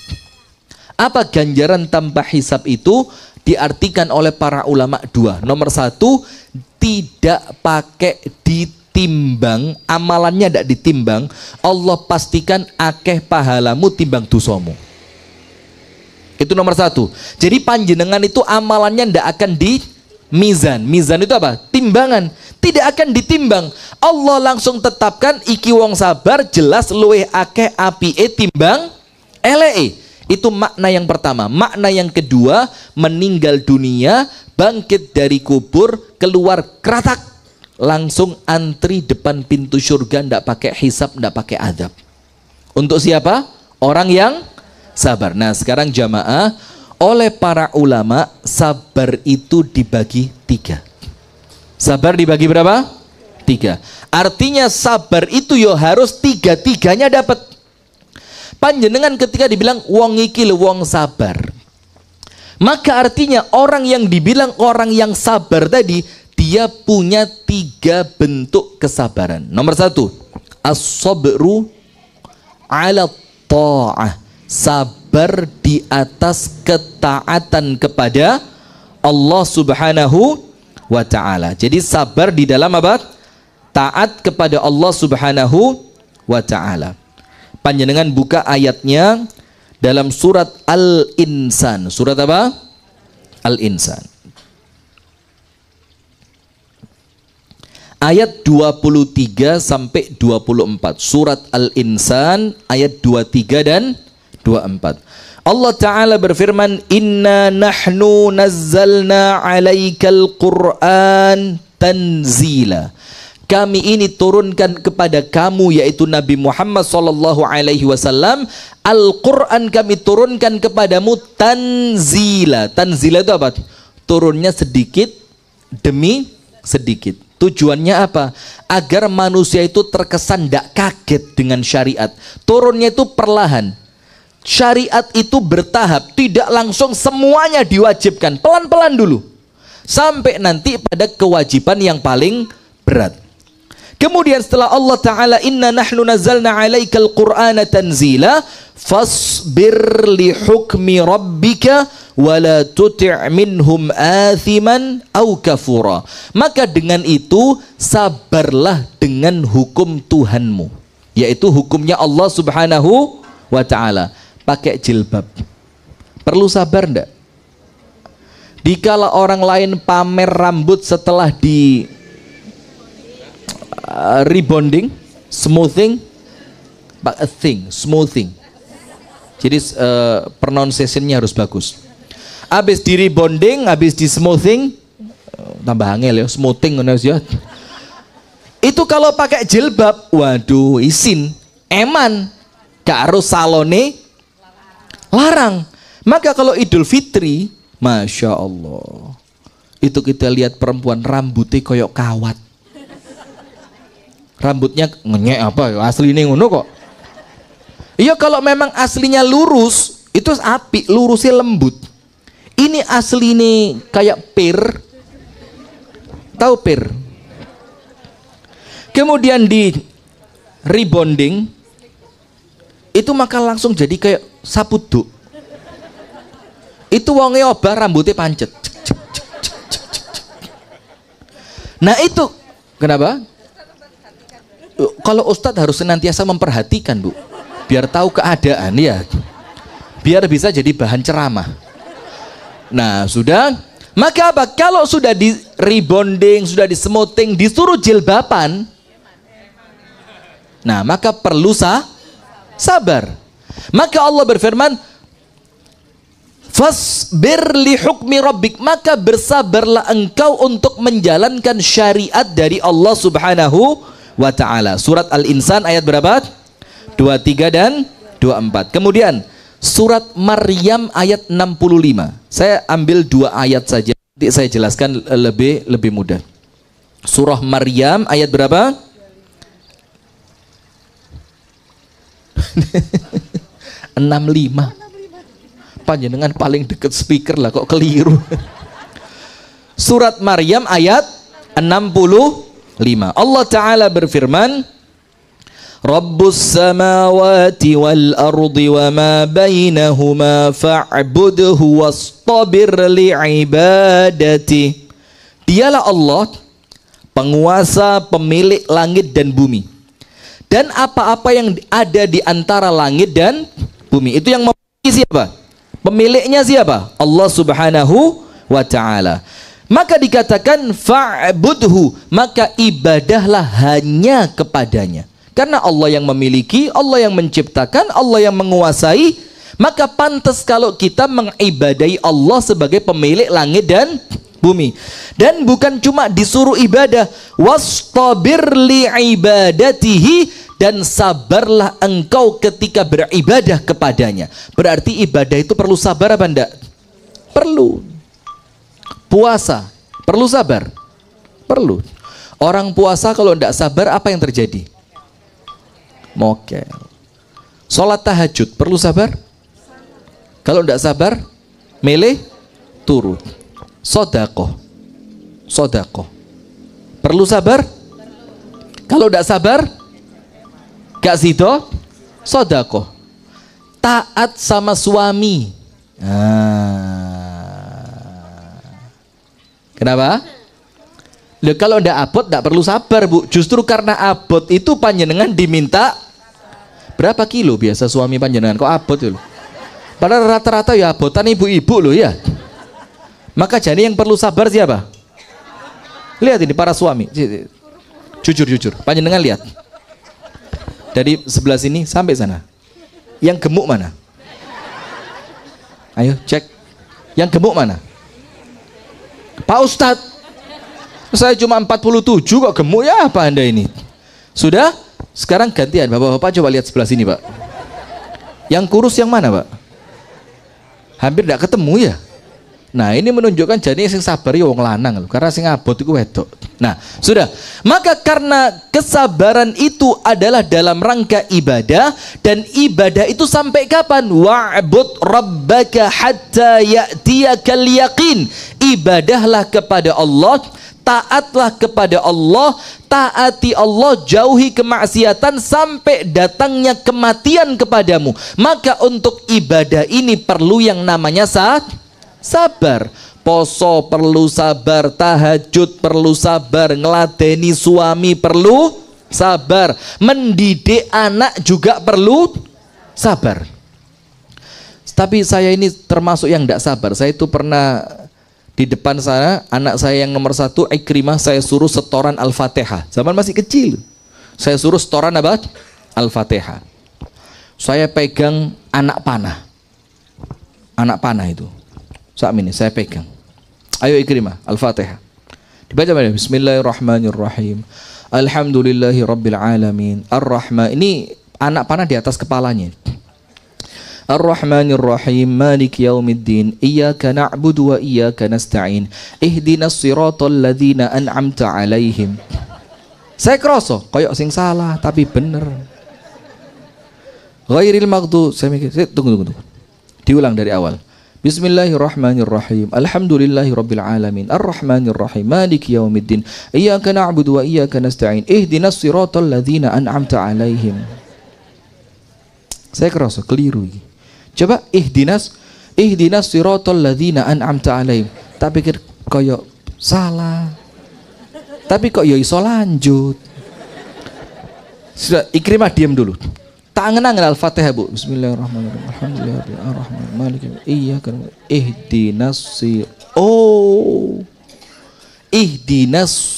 Apa ganjaran tanpa hisab itu? Diartikan oleh para ulama dua. Nomor satu, tidak pakai ditimbang, amalannya tidak ditimbang. Allah pastikan akeh pahalamu timbang dosamu. Itu nomor satu. Jadi panjenengan itu amalannya tidak akan di mizan. Mizan itu apa? Timbangan. Tidak akan ditimbang. Allah langsung tetapkan iki wong sabar jelas luweh akeh apike timbang eleke. Itu makna yang pertama. Makna yang kedua, meninggal dunia, bangkit dari kubur, keluar keratak. langsung antri depan pintu surga, ndak pakai hisab, ndak pakai adab. Untuk siapa? Orang yang sabar. Nah sekarang jamaah, oleh para ulama sabar itu dibagi 3. Sabar dibagi berapa? 3. Artinya sabar itu yo harus 3-3-nya dapat. Panjenengan ketika dibilang wong iki lho wong sabar, maka artinya orang yang dibilang orang yang sabar tadi, dia punya 3 bentuk kesabaran. Nomor 1, as-sabru ala ta'ah, sabar di atas ketaatan kepada Allah Subhanahu wa ta'ala. Jadi sabar di dalam apa? Taat kepada Allah Subhanahu wa ta'ala. Panjenengan buka ayatnya dalam surat Al-Insan. Surat apa? Al-Insan. Ayat 23 sampai 24. Surat Al-Insan ayat 23 dan 24. Allah Ta'ala berfirman, Inna nahnu nazzalna alaikal Qur'an tanzila. Kami ini turunkan kepada kamu, yaitu Nabi Muhammad SAW, Al-Quran kami turunkan kepadamu tanzila. Tanzila itu apa? Turunnya sedikit demi sedikit. Tujuannya apa? Agar manusia itu terkesan tidak kaget dengan syariat. Turunnya itu perlahan. Syariat itu bertahap, tidak langsung semuanya diwajibkan. Pelan-pelan dulu. Sampai nanti pada kewajiban yang paling berat. Kemudian setelah Allah Ta'ala inna nahnu nazzalna alaikal qur'ana tanzila fasbir li hukmi rabbika wala tuti' minhum athiman au kafura. Maka dengan itu sabarlah dengan hukum Tuhanmu, yaitu hukumnya Allah Subhanahu wa Ta'ala. Pakai jilbab perlu sabar enggak? Dikala orang lain pamer rambut setelah di rebonding, smoothing, smoothing. Jadi pronunciation-nya harus bagus. Habis di rebonding, habis di smoothing, tambah angel ya, smoothing ya. Itu kalau pakai jilbab, waduh, isin, eman, gak harus salone, larang. Maka kalau Idul Fitri, Masya Allah, itu kita lihat perempuan rambutnya koyok kawat. Rambutnya ngenyek apa? Asli ini ngono kok. Iya kalau memang aslinya lurus, itu api, lurusnya lembut. Ini asli ini kayak pir. Tahu pir? Kemudian di rebonding, itu maka langsung jadi kayak sapuduk. Itu wonge obah rambutnya pancet. Nah itu kenapa? Kalau Ustadz harus senantiasa memperhatikan, Bu, biar tahu keadaan ya, biar bisa jadi bahan ceramah. Nah sudah, maka apa? Kalau sudah di rebonding, sudah di smoothing, disuruh jilbaban, nah maka perlu sabar. Maka Allah berfirman, fasbir li hukmi rabbik, maka bersabarlah engkau untuk menjalankan syariat dari Allah Subhanahu wa ta'ala. Surat Al-Insan ayat berapa? 23 dan 24. Kemudian surat Maryam ayat 65. Saya ambil 2 ayat saja, nanti saya jelaskan lebih mudah. Surah Maryam ayat berapa? 65. Panjenengan paling dekat speaker lah, kok keliru. Surat Maryam ayat 65. Allah Ta'ala berfirman, Rabbus samawati wal ardi wa ma bainahuma fa'budhu wastabir li'ibadati. Dialah Allah, penguasa, pemilik langit dan bumi, dan apa-apa yang ada di antara langit dan bumi. Itu yang memiliki siapa? Pemiliknya siapa? Allah Subhanahu wa Ta'ala. Maka dikatakan fa'budhu, maka ibadahlah hanya kepadanya. Karena Allah yang memiliki, Allah yang menciptakan, Allah yang menguasai, maka pantas kalau kita mengibadahi Allah sebagai pemilik langit dan bumi. Dan bukan cuma disuruh ibadah, wastabir li ibadatihi, dan sabarlah engkau ketika beribadah kepadanya. Berarti ibadah itu perlu sabar apa enggak? Perlu. Puasa perlu sabar? Perlu. Orang puasa kalau enggak sabar apa yang terjadi? Mokel. Sholat tahajud perlu sabar? Kalau enggak sabar, meleh turun. Sodakoh perlu sabar? Kalau enggak sabar, gak sido, sodakoh. Taat sama suami. Kenapa? Loh, kalau ndak abot ndak perlu sabar, Bu. Justru karena abot itu panjenengan diminta berapa kilo biasa suami panjenengan kok abot ya, loh. Padahal rata-rata ya abotan ibu-ibu loh ya. Maka jadi yang perlu sabar siapa? Lihat ini para suami. Jujur, panjenengan lihat. Dari sebelah sini sampai sana. Yang gemuk mana? Ayo cek. Yang gemuk mana? Pak Ustadz, saya cuma 47 kok gemuk ya apa Anda ini? Sudah? Sekarang gantian. Bapak-bapak coba lihat sebelah sini, Pak. Yang kurus yang mana, Pak? Hampir tidak ketemu ya. Nah, ini menunjukkan jadi sing sabar ya wong lanang loh, karena sing abot itu wedok. Nah, sudah. Maka karena kesabaran itu adalah dalam rangka ibadah, dan ibadah itu sampai kapan? Wa'bud rabbaka hatta ya'tiyakal yaqin. Ibadahlah kepada Allah, taatlah kepada Allah, taati Allah, jauhi kemaksiatan sampai datangnya kematian kepadamu. Maka untuk ibadah ini perlu yang namanya sabar. Poso perlu sabar, tahajud perlu sabar, ngeladeni suami perlu sabar, mendidik anak juga perlu sabar. Tapi saya ini termasuk yang tidak sabar. Saya itu pernah di depan sana, anak saya yang nomor 1 Ikrimah, saya suruh setoran Al-Fatihah. Zaman masih kecil, saya suruh setoran apa? Al-Fatihah. Saya pegang anak panah itu. Saat ini saya pegang. Ayo Ikrimah, Al-Fatihah. Dibaca pada Bismillahirrahmanirrahim. Alhamdulillahi Rabbil Alamin. Ar-Rahman. Ini anak panah di atas kepalanya. Ar-Rahmanirrahim. Malik yaumiddin. Iyyaka na'budu wa iyyaka nasta'in. Ihdinas siratal ladzina an'amta 'alaihim. Saya kroso koyok sing salah tapi bener. Ghairil maghdu. Saya mikir, tunggu. Diulang dari awal. Bismillahirrahmanirrahim. Alhamdulillahi Rabbil Alamin. Ar-Rahmanirrahim. Maliki yaumiddin. Iyyaka na'budu wa iyyaka nasta'in. Ihdinas siratal ladzina an'amta 'alaihim. Saya kerasa keliru. Coba ihdinas siratal ladzina an'amta 'alaihim. Tak pikir koyo salah. Tapi kok ya iso lanjut. Sudah, Ikrimah diam dulu. Tak angen-angen Al-Fatihah, Bu. Bismillahirrahmanirrahim. Alhamdulillahirrahmanirrahim. Maliki iyyaka ihdinas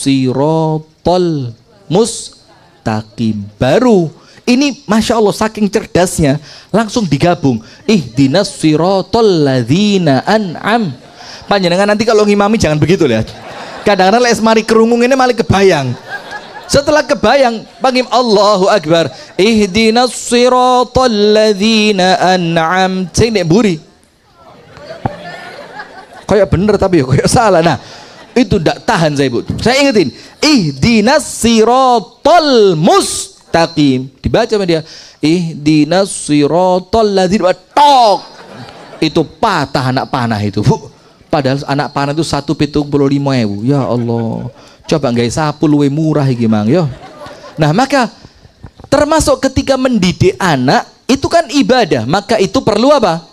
siratal mustaqim. Baru ini Masya Allah saking cerdasnya langsung digabung. Ihdinas siratal ladzina an'am. Panjenengan nanti kalau ngimami jangan begitu lihat. Kadang-kadang les mari kerungung ini malah kebayang. Setelah kebayang, panggil Allahu Akbar. Ihdinas siratal ladzina an'amta. Nek buri. Kayak bener tapi ya kayak salah. Nah, itu tidak tahan saya, Bu. Saya ingetin. Ihdinas siratal mustaqim. Dibaca sama dia. Ihdinas siratal ladzina tok. Itu patah anak panah itu, Bu. Padahal anak panah itu 175.000. Ya Allah. Coba nggak sapu luwe murah iki mang yo. Nah, maka termasuk ketika mendidik anak itu kan ibadah, maka itu perlu apa?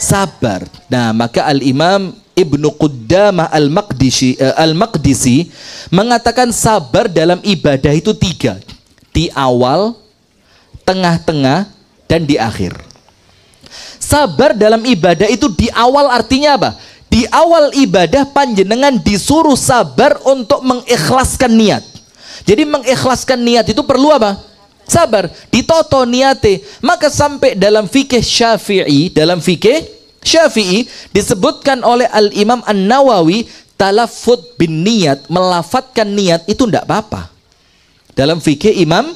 Sabar. Nah, maka Al-Imam Ibnu Qudamah Al-Maqdisi mengatakan sabar dalam ibadah itu 3. Di awal, tengah-tengah, dan di akhir. Sabar dalam ibadah itu di awal artinya apa? Di awal ibadah panjenengan disuruh sabar untuk mengikhlaskan niat. Jadi mengikhlaskan niat itu perlu apa? Sabar. Ditoto niate. Maka sampai dalam fikih Syafi'i, disebutkan oleh Al-Imam An-Nawawi, talaffuz bin niat, melafatkan niat itu tidak apa-apa dalam fikih Imam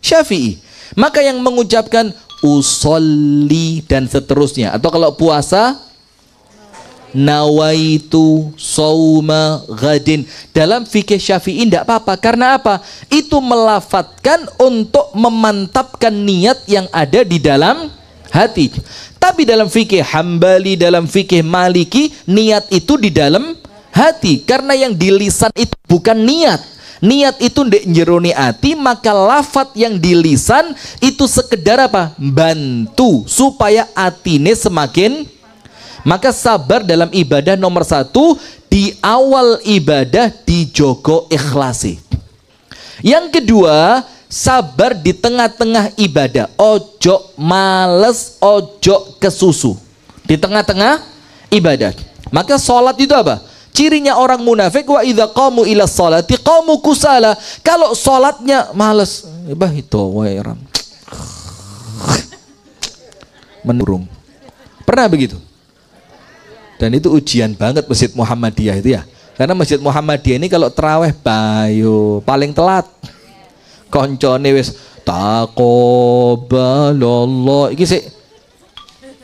Syafi'i. Maka yang mengucapkan usolli dan seterusnya, atau kalau puasa nawaitu sauma ghadin, dalam fikih Syafi'i tidak apa-apa. Karena apa? Itu melafatkan untuk memantapkan niat yang ada di dalam hati. Tapi dalam fikih Hambali, dalam fikih Maliki, niat itu di dalam hati. Karena yang di lisan itu bukan niat. Niat itu ndek njerone ati, maka lafat yang di lisan itu sekedar apa? Bantu supaya atine semakin. Maka sabar dalam ibadah nomor 1, di awal ibadah dijogo ikhlasi. Yang kedua, sabar di tengah-tengah ibadah. Ojo males, ojo kesusu di tengah-tengah ibadah. Maka sholat itu apa? Cirinya orang munafik, wa idza qamu ila sholati qamu kusala. Kalau sholatnya males, bah itu wairam menurung. Pernah begitu? Dan itu ujian banget Masjid Muhammadiyah itu ya. Karena Masjid Muhammadiyah ini kalau terawih bayo paling telat. Koncone wis taqabbalallah. Iki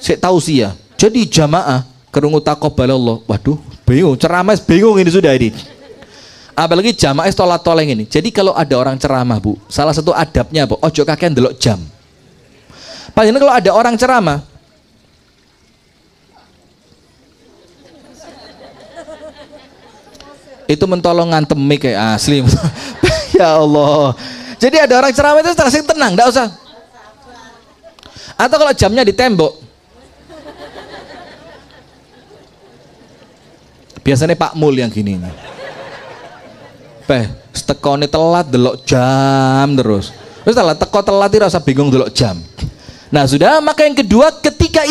sik tausiah. Jadi jamaah kerungu taqabbalallah. Waduh, bingung, ceramah bingung ini sudah ini. Apalagi jamaah tolak-toleng ini. Jadi kalau ada orang ceramah, Bu, salah satu adabnya apa? Ojo kakean delok jam. Padahal kalau ada orang ceramah, itu mentolong ngantem mic kayak asli. Ya Allah. Jadi ada orang ceramah itu langsung tenang, enggak usah. Atau kalau jamnya di tembok. Biasanya Pak Mul yang gini nih. Tekone telat delok jam terus. Terus telat ora usah bingung delok jam. Nah sudah, maka yang kedua ketika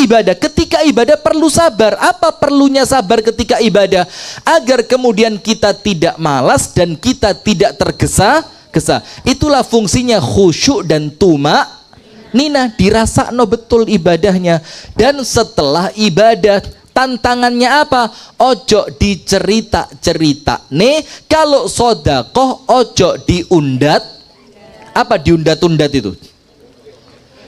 ibadah perlu sabar. Apa perlunya sabar ketika ibadah? Agar kemudian kita tidak malas dan kita tidak tergesa-gesa. Itulah fungsinya khusyuk dan tuma nina, dirasakno betul ibadahnya. Dan setelah ibadah tantangannya apa? Ojo dicerita-cerita nih. Kalau sodakoh ojo diundat. Apa diundat-undat itu?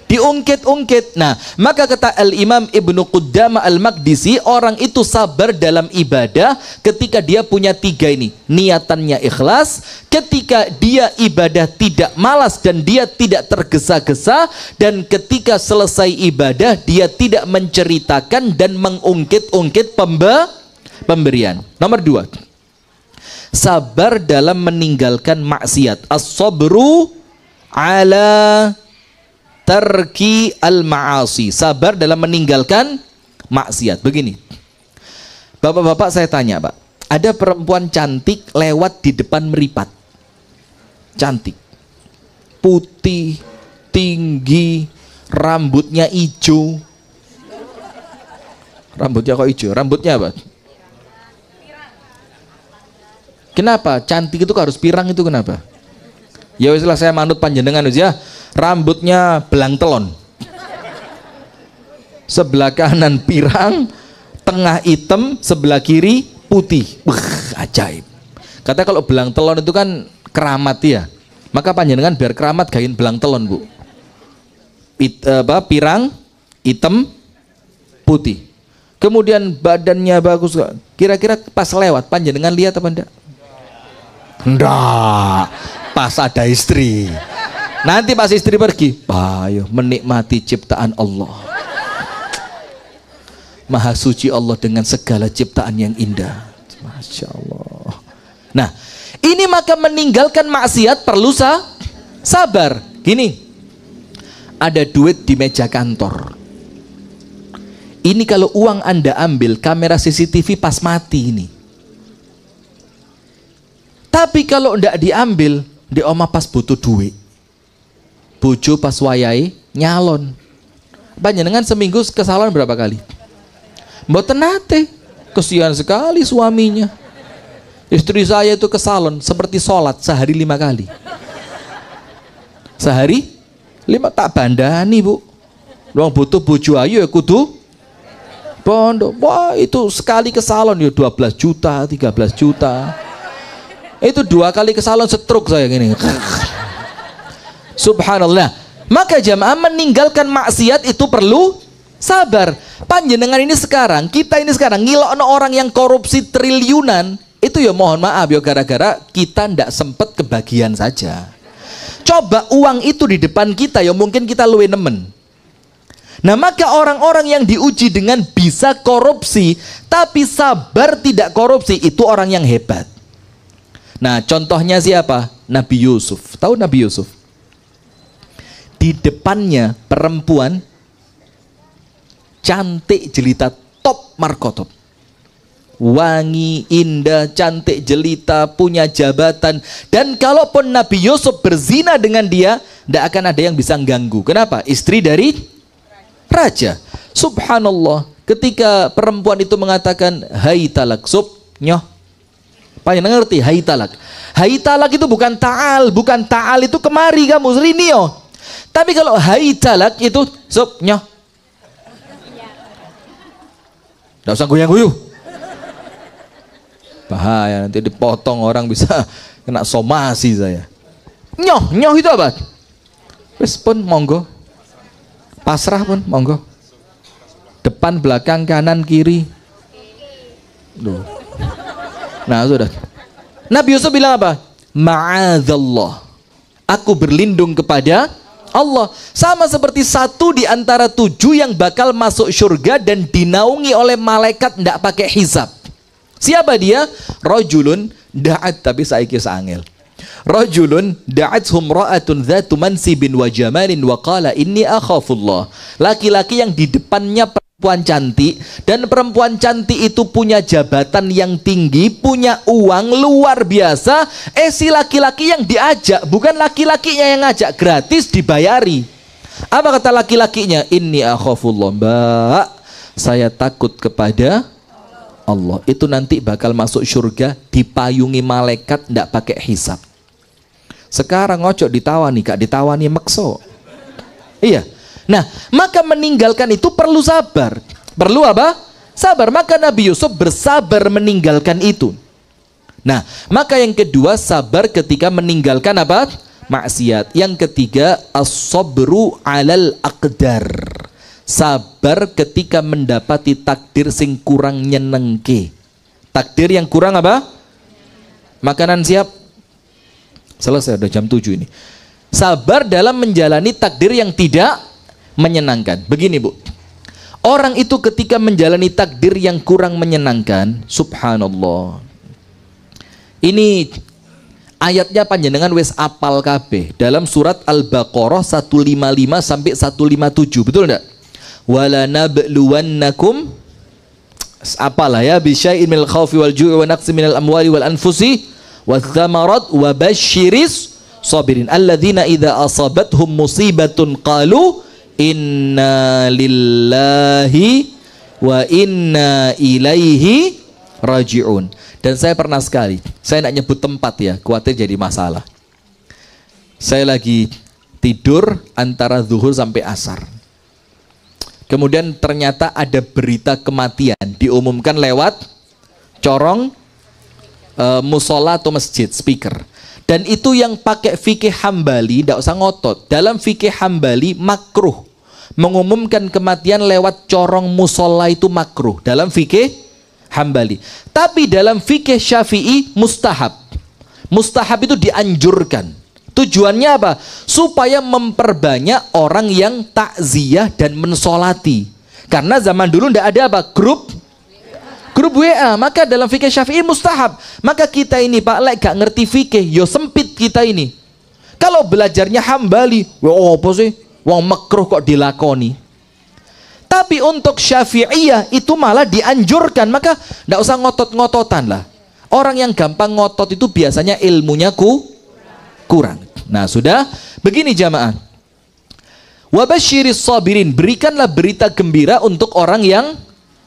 Diungkit-ungkit. Nah, maka kata Al-Imam Ibnu Qudamah Al-Maqdisi, orang itu sabar dalam ibadah ketika dia punya 3 ini. Niatannya ikhlas, ketika dia ibadah tidak malas dan dia tidak tergesa-gesa, dan ketika selesai ibadah dia tidak menceritakan dan mengungkit-ungkit pemberian. Nomor 2, sabar dalam meninggalkan maksiat. As-sabru ala tarki al-ma'asi, sabar dalam meninggalkan maksiat. Begini, bapak-bapak saya tanya, Pak, ada perempuan cantik lewat di depan meripat, cantik, putih, tinggi, rambutnya hijau. Rambutnya kok hijau? Rambutnya apa? Kenapa? Cantik itu harus pirang itu kenapa? Ya wis lah, saya manut panjenengan ya. Rambutnya belang telon, sebelah kanan pirang, tengah hitam, sebelah kiri putih. Ajaib. Katanya kalau belang telon itu kan keramat ya. Maka panjenengan biar keramat gain belang telon, Bu. Pirang, hitam, putih. Kemudian badannya bagus. Kira-kira pas lewat panjenengan lihat apa enggak? Enggak. Pas ada istri. Nanti pas istri pergi, ayo menikmati ciptaan Allah. Maha suci Allah dengan segala ciptaan yang indah. Masya Allah. Nah, ini maka meninggalkan maksiat perlu sabar. Gini, ada duit di meja kantor. Ini kalau uang Anda ambil, kamera CCTV pas mati ini. Tapi kalau enggak diambil, di oma pas butuh duit. Bojo pas wayai nyalon. Panjenengan seminggu ke salon berapa kali? Mboten nate. Kesian sekali suaminya. Istri saya itu ke salon seperti sholat sehari 5 kali. Sehari 5 tak bandani, Bu. Wong butuh bojo ayu ya kudu Pondok. Wah, itu sekali ke salon ya 12 juta, 13 juta. Itu 2 kali ke salon stroke saya gini. Subhanallah. Maka jamaah, meninggalkan maksiat itu perlu sabar. Panjenengan ini sekarang, kita ini sekarang ngilokno orang yang korupsi triliunan, itu ya mohon maaf ya gara-gara kita ndak sempet kebagian saja. Coba uang itu di depan kita ya mungkin kita luwe nemen. Nah, maka orang-orang yang diuji dengan bisa korupsi tapi sabar tidak korupsi, itu orang yang hebat. Nah, contohnya siapa? Nabi Yusuf. Tahu Nabi Yusuf? Di depannya perempuan cantik jelita, top markotop, wangi, indah, cantik jelita, punya jabatan. Dan kalaupun Nabi Yusuf berzina dengan dia, tidak akan ada yang bisa ganggu. Kenapa? Istri dari raja. Subhanallah. Ketika perempuan itu mengatakan hai talak, sub nyoh, panjenengan ngerti hai talak? Hai talak itu bukan ta'al, bukan ta'al itu kemari kamu serinio. Tapi kalau hai talak itu sub nyoh, nggak usah goyang-goyuh, bahaya nanti dipotong orang bisa kena somasi saya. Nyoh, nyoh itu apa? Wes pun monggo, pasrah pun monggo, depan belakang kanan kiri. Duh. Nah sudah, Nabi Yusuf bilang apa? Ma'adzallah, aku berlindung kepada Allah. Sama seperti satu di antara 7 yang bakal masuk surga dan dinaungi oleh malaikat tidak pakai hisab. Siapa dia? Rajulun da'at, tapi saiki saangel. Rajulun da'athum ra'atun dhatu mansibin wa jamalin wa qala inni akhafullah. Laki-laki yang di depannya perempuan cantik, dan perempuan cantik itu punya jabatan yang tinggi, punya uang luar biasa. Si laki-laki yang diajak bukan laki-lakinya yang ngajak, gratis dibayari. Apa kata laki-lakinya? Inni akhafullah, mbak, saya takut kepada Allah. Itu nanti bakal masuk surga dipayungi malaikat, ndak pakai hisab. Sekarang ngocok ditawani, kak ditawani makso. Iya. Nah, maka meninggalkan itu perlu sabar. Perlu apa? Sabar. Maka Nabi Yusuf bersabar meninggalkan itu. Nah, maka yang kedua, sabar ketika meninggalkan apa? Maksiat. Yang ketiga, as-sabru 'alal aqdar. Sabar ketika mendapati takdir sing kurang nyenengke. Takdir yang kurang apa? Makanan siap? Selesai, udah jam 7 ini. Sabar dalam menjalani takdir yang tidak menyenangkan. Begini Bu, orang itu ketika menjalani takdir yang kurang menyenangkan, subhanallah, ini ayatnya panjenengan wes apal kabeh dalam surat Al-Baqarah 155 sampai 157, betul enggak? Wala nabluwannakum, apalah ya, bisyai'in minal khawfi wal ju'i wa naqsi minal amwali wal anfusi wath thamarat wa basyiris sabirin alladzina idza asabathum musibatun qalu inna lillahi wa inna ilaihi raji'un. Dan saya pernah sekali, saya tidak nyebut tempat ya, khawatir jadi masalah. Saya lagi tidur antara zuhur sampai asar, kemudian ternyata ada berita kematian diumumkan lewat corong musola atau masjid, speaker. Dan itu yang pakai fikih Hambali, tidak usah ngotot. Dalam fikih Hambali makruh mengumumkan kematian lewat corong musola, itu makruh dalam fikih Hambali. Tapi dalam fikih Syafi'i mustahab. Mustahab itu dianjurkan. Tujuannya apa? Supaya memperbanyak orang yang takziah dan mensolati. Karena zaman dulu tidak ada apa? Grup WA. Maka dalam fikih Syafi'i mustahab. Maka kita ini Pak lek gak ngerti fikih, yo sempit kita ini. Kalau belajarnya Hambali, oh apa sih? Wong makruh kok dilakoni. Tapi untuk Syafi'iyah itu malah dianjurkan. Maka tidak usah ngotot-ngototan lah. Orang yang gampang ngotot itu biasanya ilmunya kurang. Nah sudah, begini jamaah. Wabasyiris sabirin, berikanlah berita gembira untuk orang yang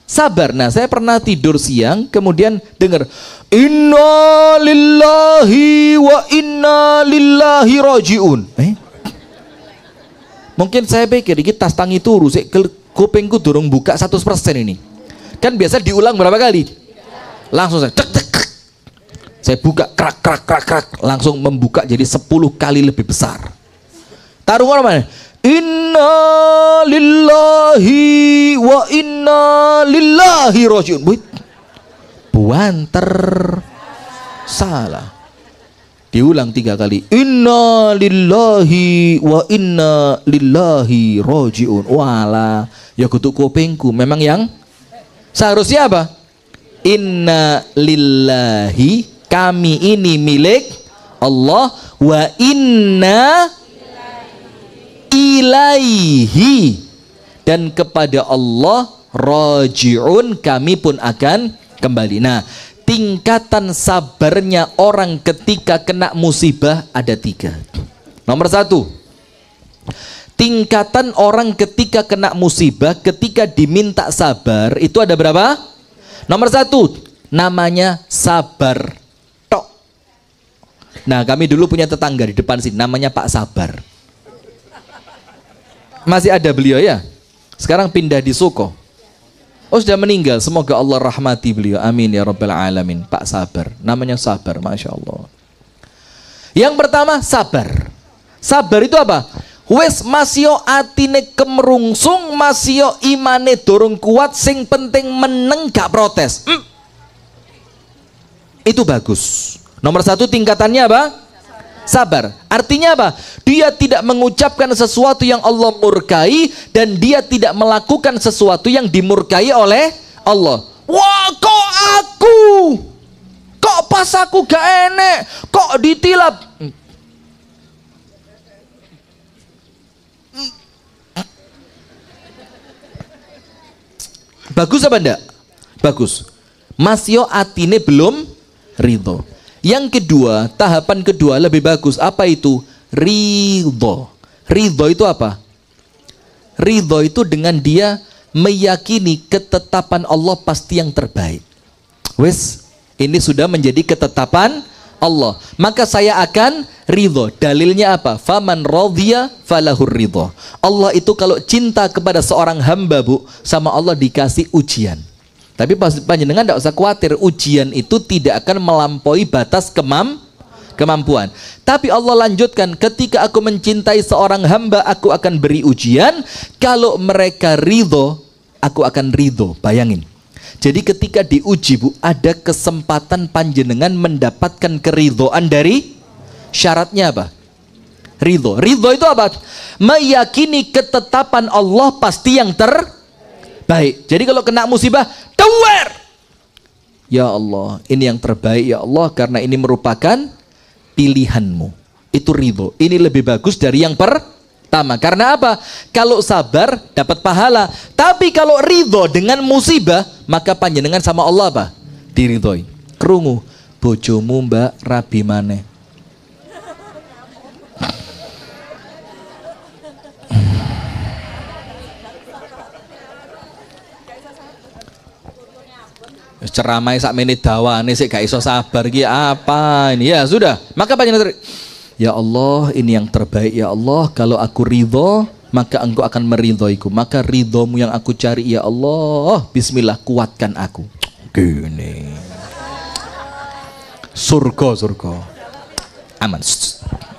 sabar. Nah saya pernah tidur siang, kemudian dengar inna lillahi wa inna lillahi raji'un. Mungkin saya pikir ini tas tangi turu, kupingku durung buka 100% ini. Kan biasa diulang berapa kali? Langsung saya cek, cek, cek. Saya buka krak krak krak krak, langsung membuka jadi 10 kali lebih besar. Taruhan mana? Inna lillahi wa inna lillahi rajiun. Buanter. Salah. Diulang 3 kali. Inna lillahi wa inna lillahi rajiun. Walah, ya kutuk kupingku. Memang yang seharusnya apa? Inna lillahi, kami ini milik Allah, wa inna ilaihi, dan kepada Allah rajiun, kami pun akan kembali. Nah, tingkatan sabarnya orang ketika kena musibah ada 3. Nomor 1, tingkatan orang ketika kena musibah, ketika diminta sabar, itu ada berapa? Nomor 1, namanya sabar tok. Nah, kami dulu punya tetangga di depan sini, namanya Pak Sabar. Masih ada beliau ya. Sekarang pindah di Soko. Oh, sudah meninggal. Semoga Allah rahmati beliau. Amin ya rabbal alamin. Pak Sabar. Namanya Sabar, Masya Allah. Yang pertama, sabar. Sabar itu apa? Wes masio atine kemerungsung, masio imane dorong kuat, sing penting meneng gak protes. Itu bagus. Nomor 1 tingkatannya apa? Sabar. Artinya apa? Dia tidak mengucapkan sesuatu yang Allah murkai, dan dia tidak melakukan sesuatu yang dimurkai oleh Allah. Wah, kok aku? Kok pas aku gak enek? Kok ditilap? Bagus apa enggak? Bagus. Masio atine belum ridho. Yang kedua, tahapan kedua lebih bagus. Apa itu? Ridho. Ridho itu apa? Ridho itu dengan dia meyakini ketetapan Allah pasti yang terbaik. Wes, ini sudah menjadi ketetapan Allah, maka saya akan ridho. Dalilnya apa? Faman radhiya falahur ridho. Allah itu kalau cinta kepada seorang hamba, Bu, sama Allah dikasih ujian. Tapi panjenengan tidak usah khawatir, ujian itu tidak akan melampaui batas kemampuan. Tapi Allah lanjutkan, ketika aku mencintai seorang hamba, aku akan beri ujian. Kalau mereka ridho, aku akan ridho. Bayangin. Jadi ketika diuji, Bu, ada kesempatan panjenengan mendapatkan keridhoan dari syaratnya apa? Ridho. Ridho itu apa? Meyakini ketetapan Allah pasti yang terbaik. Jadi kalau kena musibah, aware. Ya Allah, ini yang terbaik ya Allah, karena ini merupakan pilihanmu. Itu ridho. Ini lebih bagus dari yang pertama. Karena apa? Kalau sabar dapat pahala. Tapi kalau ridho dengan musibah, maka panjenengan sama Allah apa? Diridhoi. Krungu, bojomu mbak rabi maneh. Ceramai sak menit dawane sik gak iso sabar ki apa ini? Ya sudah, maka panjenengan, ya Allah, ini yang terbaik ya Allah, kalau aku ridho maka engkau akan meridhoiku, maka ridhomu yang aku cari ya Allah, bismillah kuatkan aku. Gini. Surga aman.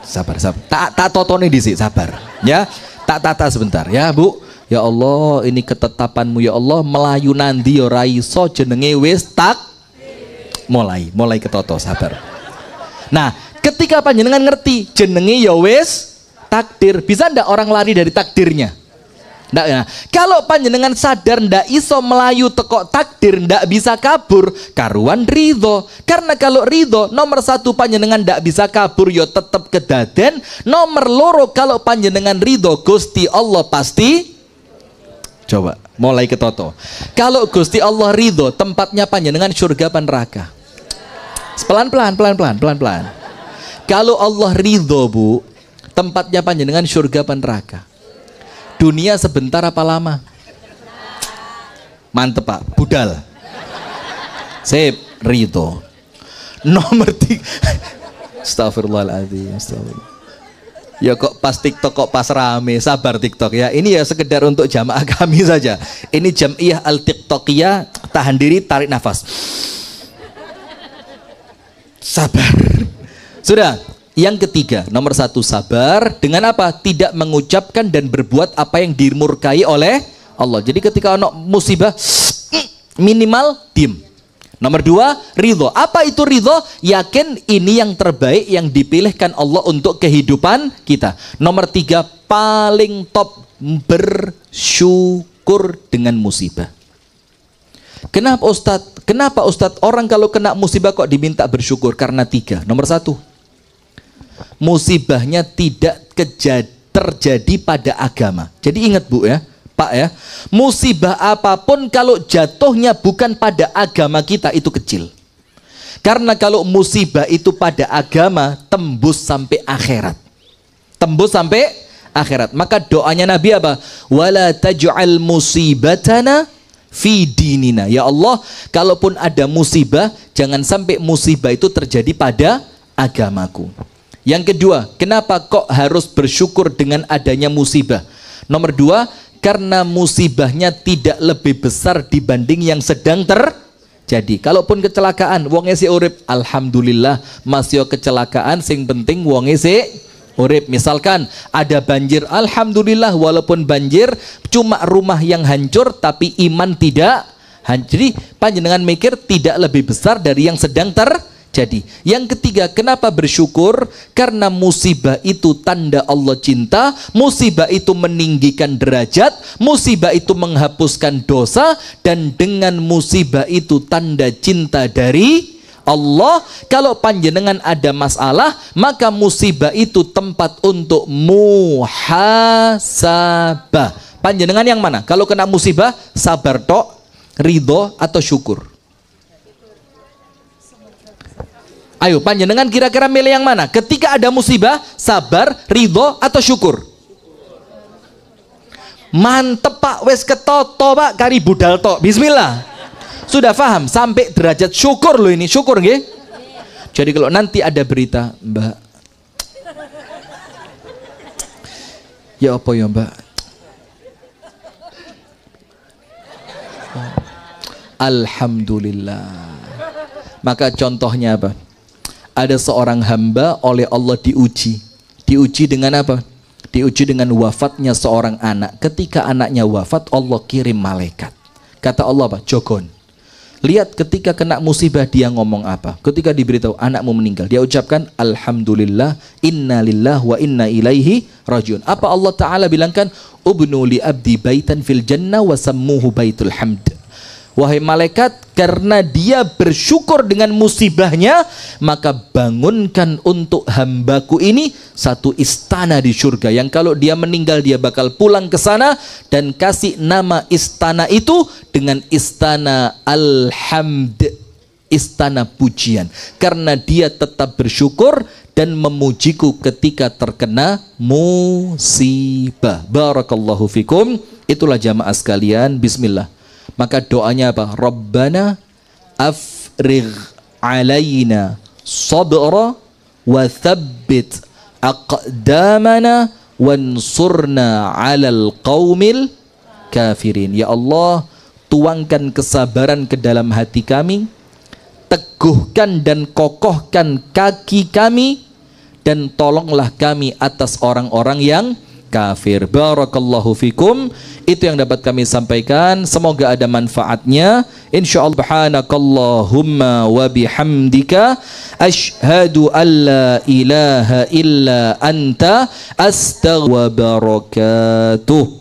Sabar. Tak totone dhisik, sabar ya. Tak tata sebentar ya, Bu. Ya Allah, ini ketetapanmu ya Allah, melayu nandi ya raiso, jenenge wis tak mulai ketoto, sabar. Nah, ketika panjenengan ngerti jenenge ya wis takdir, bisa ndak orang lari dari takdirnya? Ndak ya. Kalau panjenengan sadar ndak iso melayu teko takdir, ndak bisa kabur, karuan ridho. Karena kalau ridho, nomor 1 panjenengan ndak bisa kabur, yo tetep kedaden. Nomor 2, kalau panjenengan ridho, Gusti Allah pasti. Coba, mulai ketoto. Kalau Gusti Allah ridho, tempatnya panjenengan surga apa neraka? Pelan-pelan. Kalau Allah ridho, Bu, tempatnya panjenengan surga apa neraka? Dunia sebentar apa lama? Mantep Pak, budal. Sip, ridho. Nomor 3. Astagfirullahaladzim. Ya kok pas TikTok kok pas rame, sabar TikTok ya. Ini ya sekedar untuk jamaah kami saja. Ini Jam'iyah Al-Tiktokiyah tahan diri, tarik nafas. Sabar. Sudah. Yang ketiga, nomor 1 sabar. Dengan apa? Tidak mengucapkan dan berbuat apa yang dimurkai oleh Allah. Jadi ketika ada musibah, minimal diem. Nomor 2, ridho. Apa itu ridho? Yakin ini yang terbaik yang dipilihkan Allah untuk kehidupan kita. Nomor 3, paling top, bersyukur dengan musibah. Kenapa Ustadz? Kenapa Ustadz? Orang kalau kena musibah kok diminta bersyukur? Karena 3. Nomor 1, musibahnya tidak terjadi pada agama. Jadi ingat Bu ya, Pak ya, musibah apapun kalau jatuhnya bukan pada agama kita itu kecil. Karena kalau musibah itu pada agama, tembus sampai akhirat. Tembus sampai akhirat. Maka doanya Nabi apa? Wala taj'al musibatana fi dinina. Ya Allah, kalaupun ada musibah, jangan sampai musibah itu terjadi pada agamaku. Yang kedua, kenapa kok harus bersyukur dengan adanya musibah? Nomor 2, karena musibahnya tidak lebih besar dibanding yang sedang terjadi. Kalaupun kecelakaan, wonge si urip, alhamdulillah, masih kecelakaan, sing penting wonge si urip. Misalkan ada banjir, alhamdulillah, walaupun banjir cuma rumah yang hancur tapi iman tidak hancur. Jadi panjenengan mikir tidak lebih besar dari yang sedang terjadi. Yang ketiga, kenapa bersyukur? Karena musibah itu tanda Allah cinta, musibah itu meninggikan derajat, musibah itu menghapuskan dosa, dan dengan musibah itu tanda cinta dari Allah. Kalau panjenengan ada masalah, maka musibah itu tempat untuk muhasabah. Panjenengan yang mana? Kalau kena musibah, sabar tok, ridho atau syukur? Ayo panjenengan kira-kira milih yang mana? Ketika ada musibah, sabar, ridho atau syukur? Mantep Pak, wes ketoto Pak, kari budal tok. Bismillah. Sudah paham? Sampai derajat syukur loh ini, syukur nggih? Jadi kalau nanti ada berita, Mbak, ya apa ya Mbak? Alhamdulillah. Maka contohnya apa? Ada seorang hamba oleh Allah diuji. Diuji dengan apa? Diuji dengan wafatnya seorang anak. Ketika anaknya wafat, Allah kirim malaikat. Kata Allah apa? Jogon. Lihat ketika kena musibah dia ngomong apa? Ketika diberitahu anakmu meninggal, dia ucapkan alhamdulillah, inna lillah wa inna ilaihi rajiun. Apa Allah Ta'ala bilangkan? Ubnu li abdi baitan fil jannah wa sammuhu baitul hamd. Wahai malaikat, karena dia bersyukur dengan musibahnya, maka bangunkan untuk hambaku ini satu istana di surga, yang kalau dia meninggal dia bakal pulang ke sana, dan kasih nama istana itu dengan istana Alhamd, istana pujian, karena dia tetap bersyukur dan memujiku ketika terkena musibah. Barakallahu fikum. Itulah jamaah sekalian, bismillah. Maka doanya apa? Rabbana afrigh alaina sabra wa thabbit aqdamana wansurna alal qaumil kafirin. Ya Allah, tuangkan kesabaran ke dalam hati kami, teguhkan dan kokohkan kaki kami, dan tolonglah kami atas orang-orang yang kafir. Barakallahu fikum. Itu yang dapat kami sampaikan, semoga ada manfaatnya. Insyaallah. Subhanakallahumma wa bihamdika asyhadu an la ilaha illa anta astaghfiruka wa barakatuh.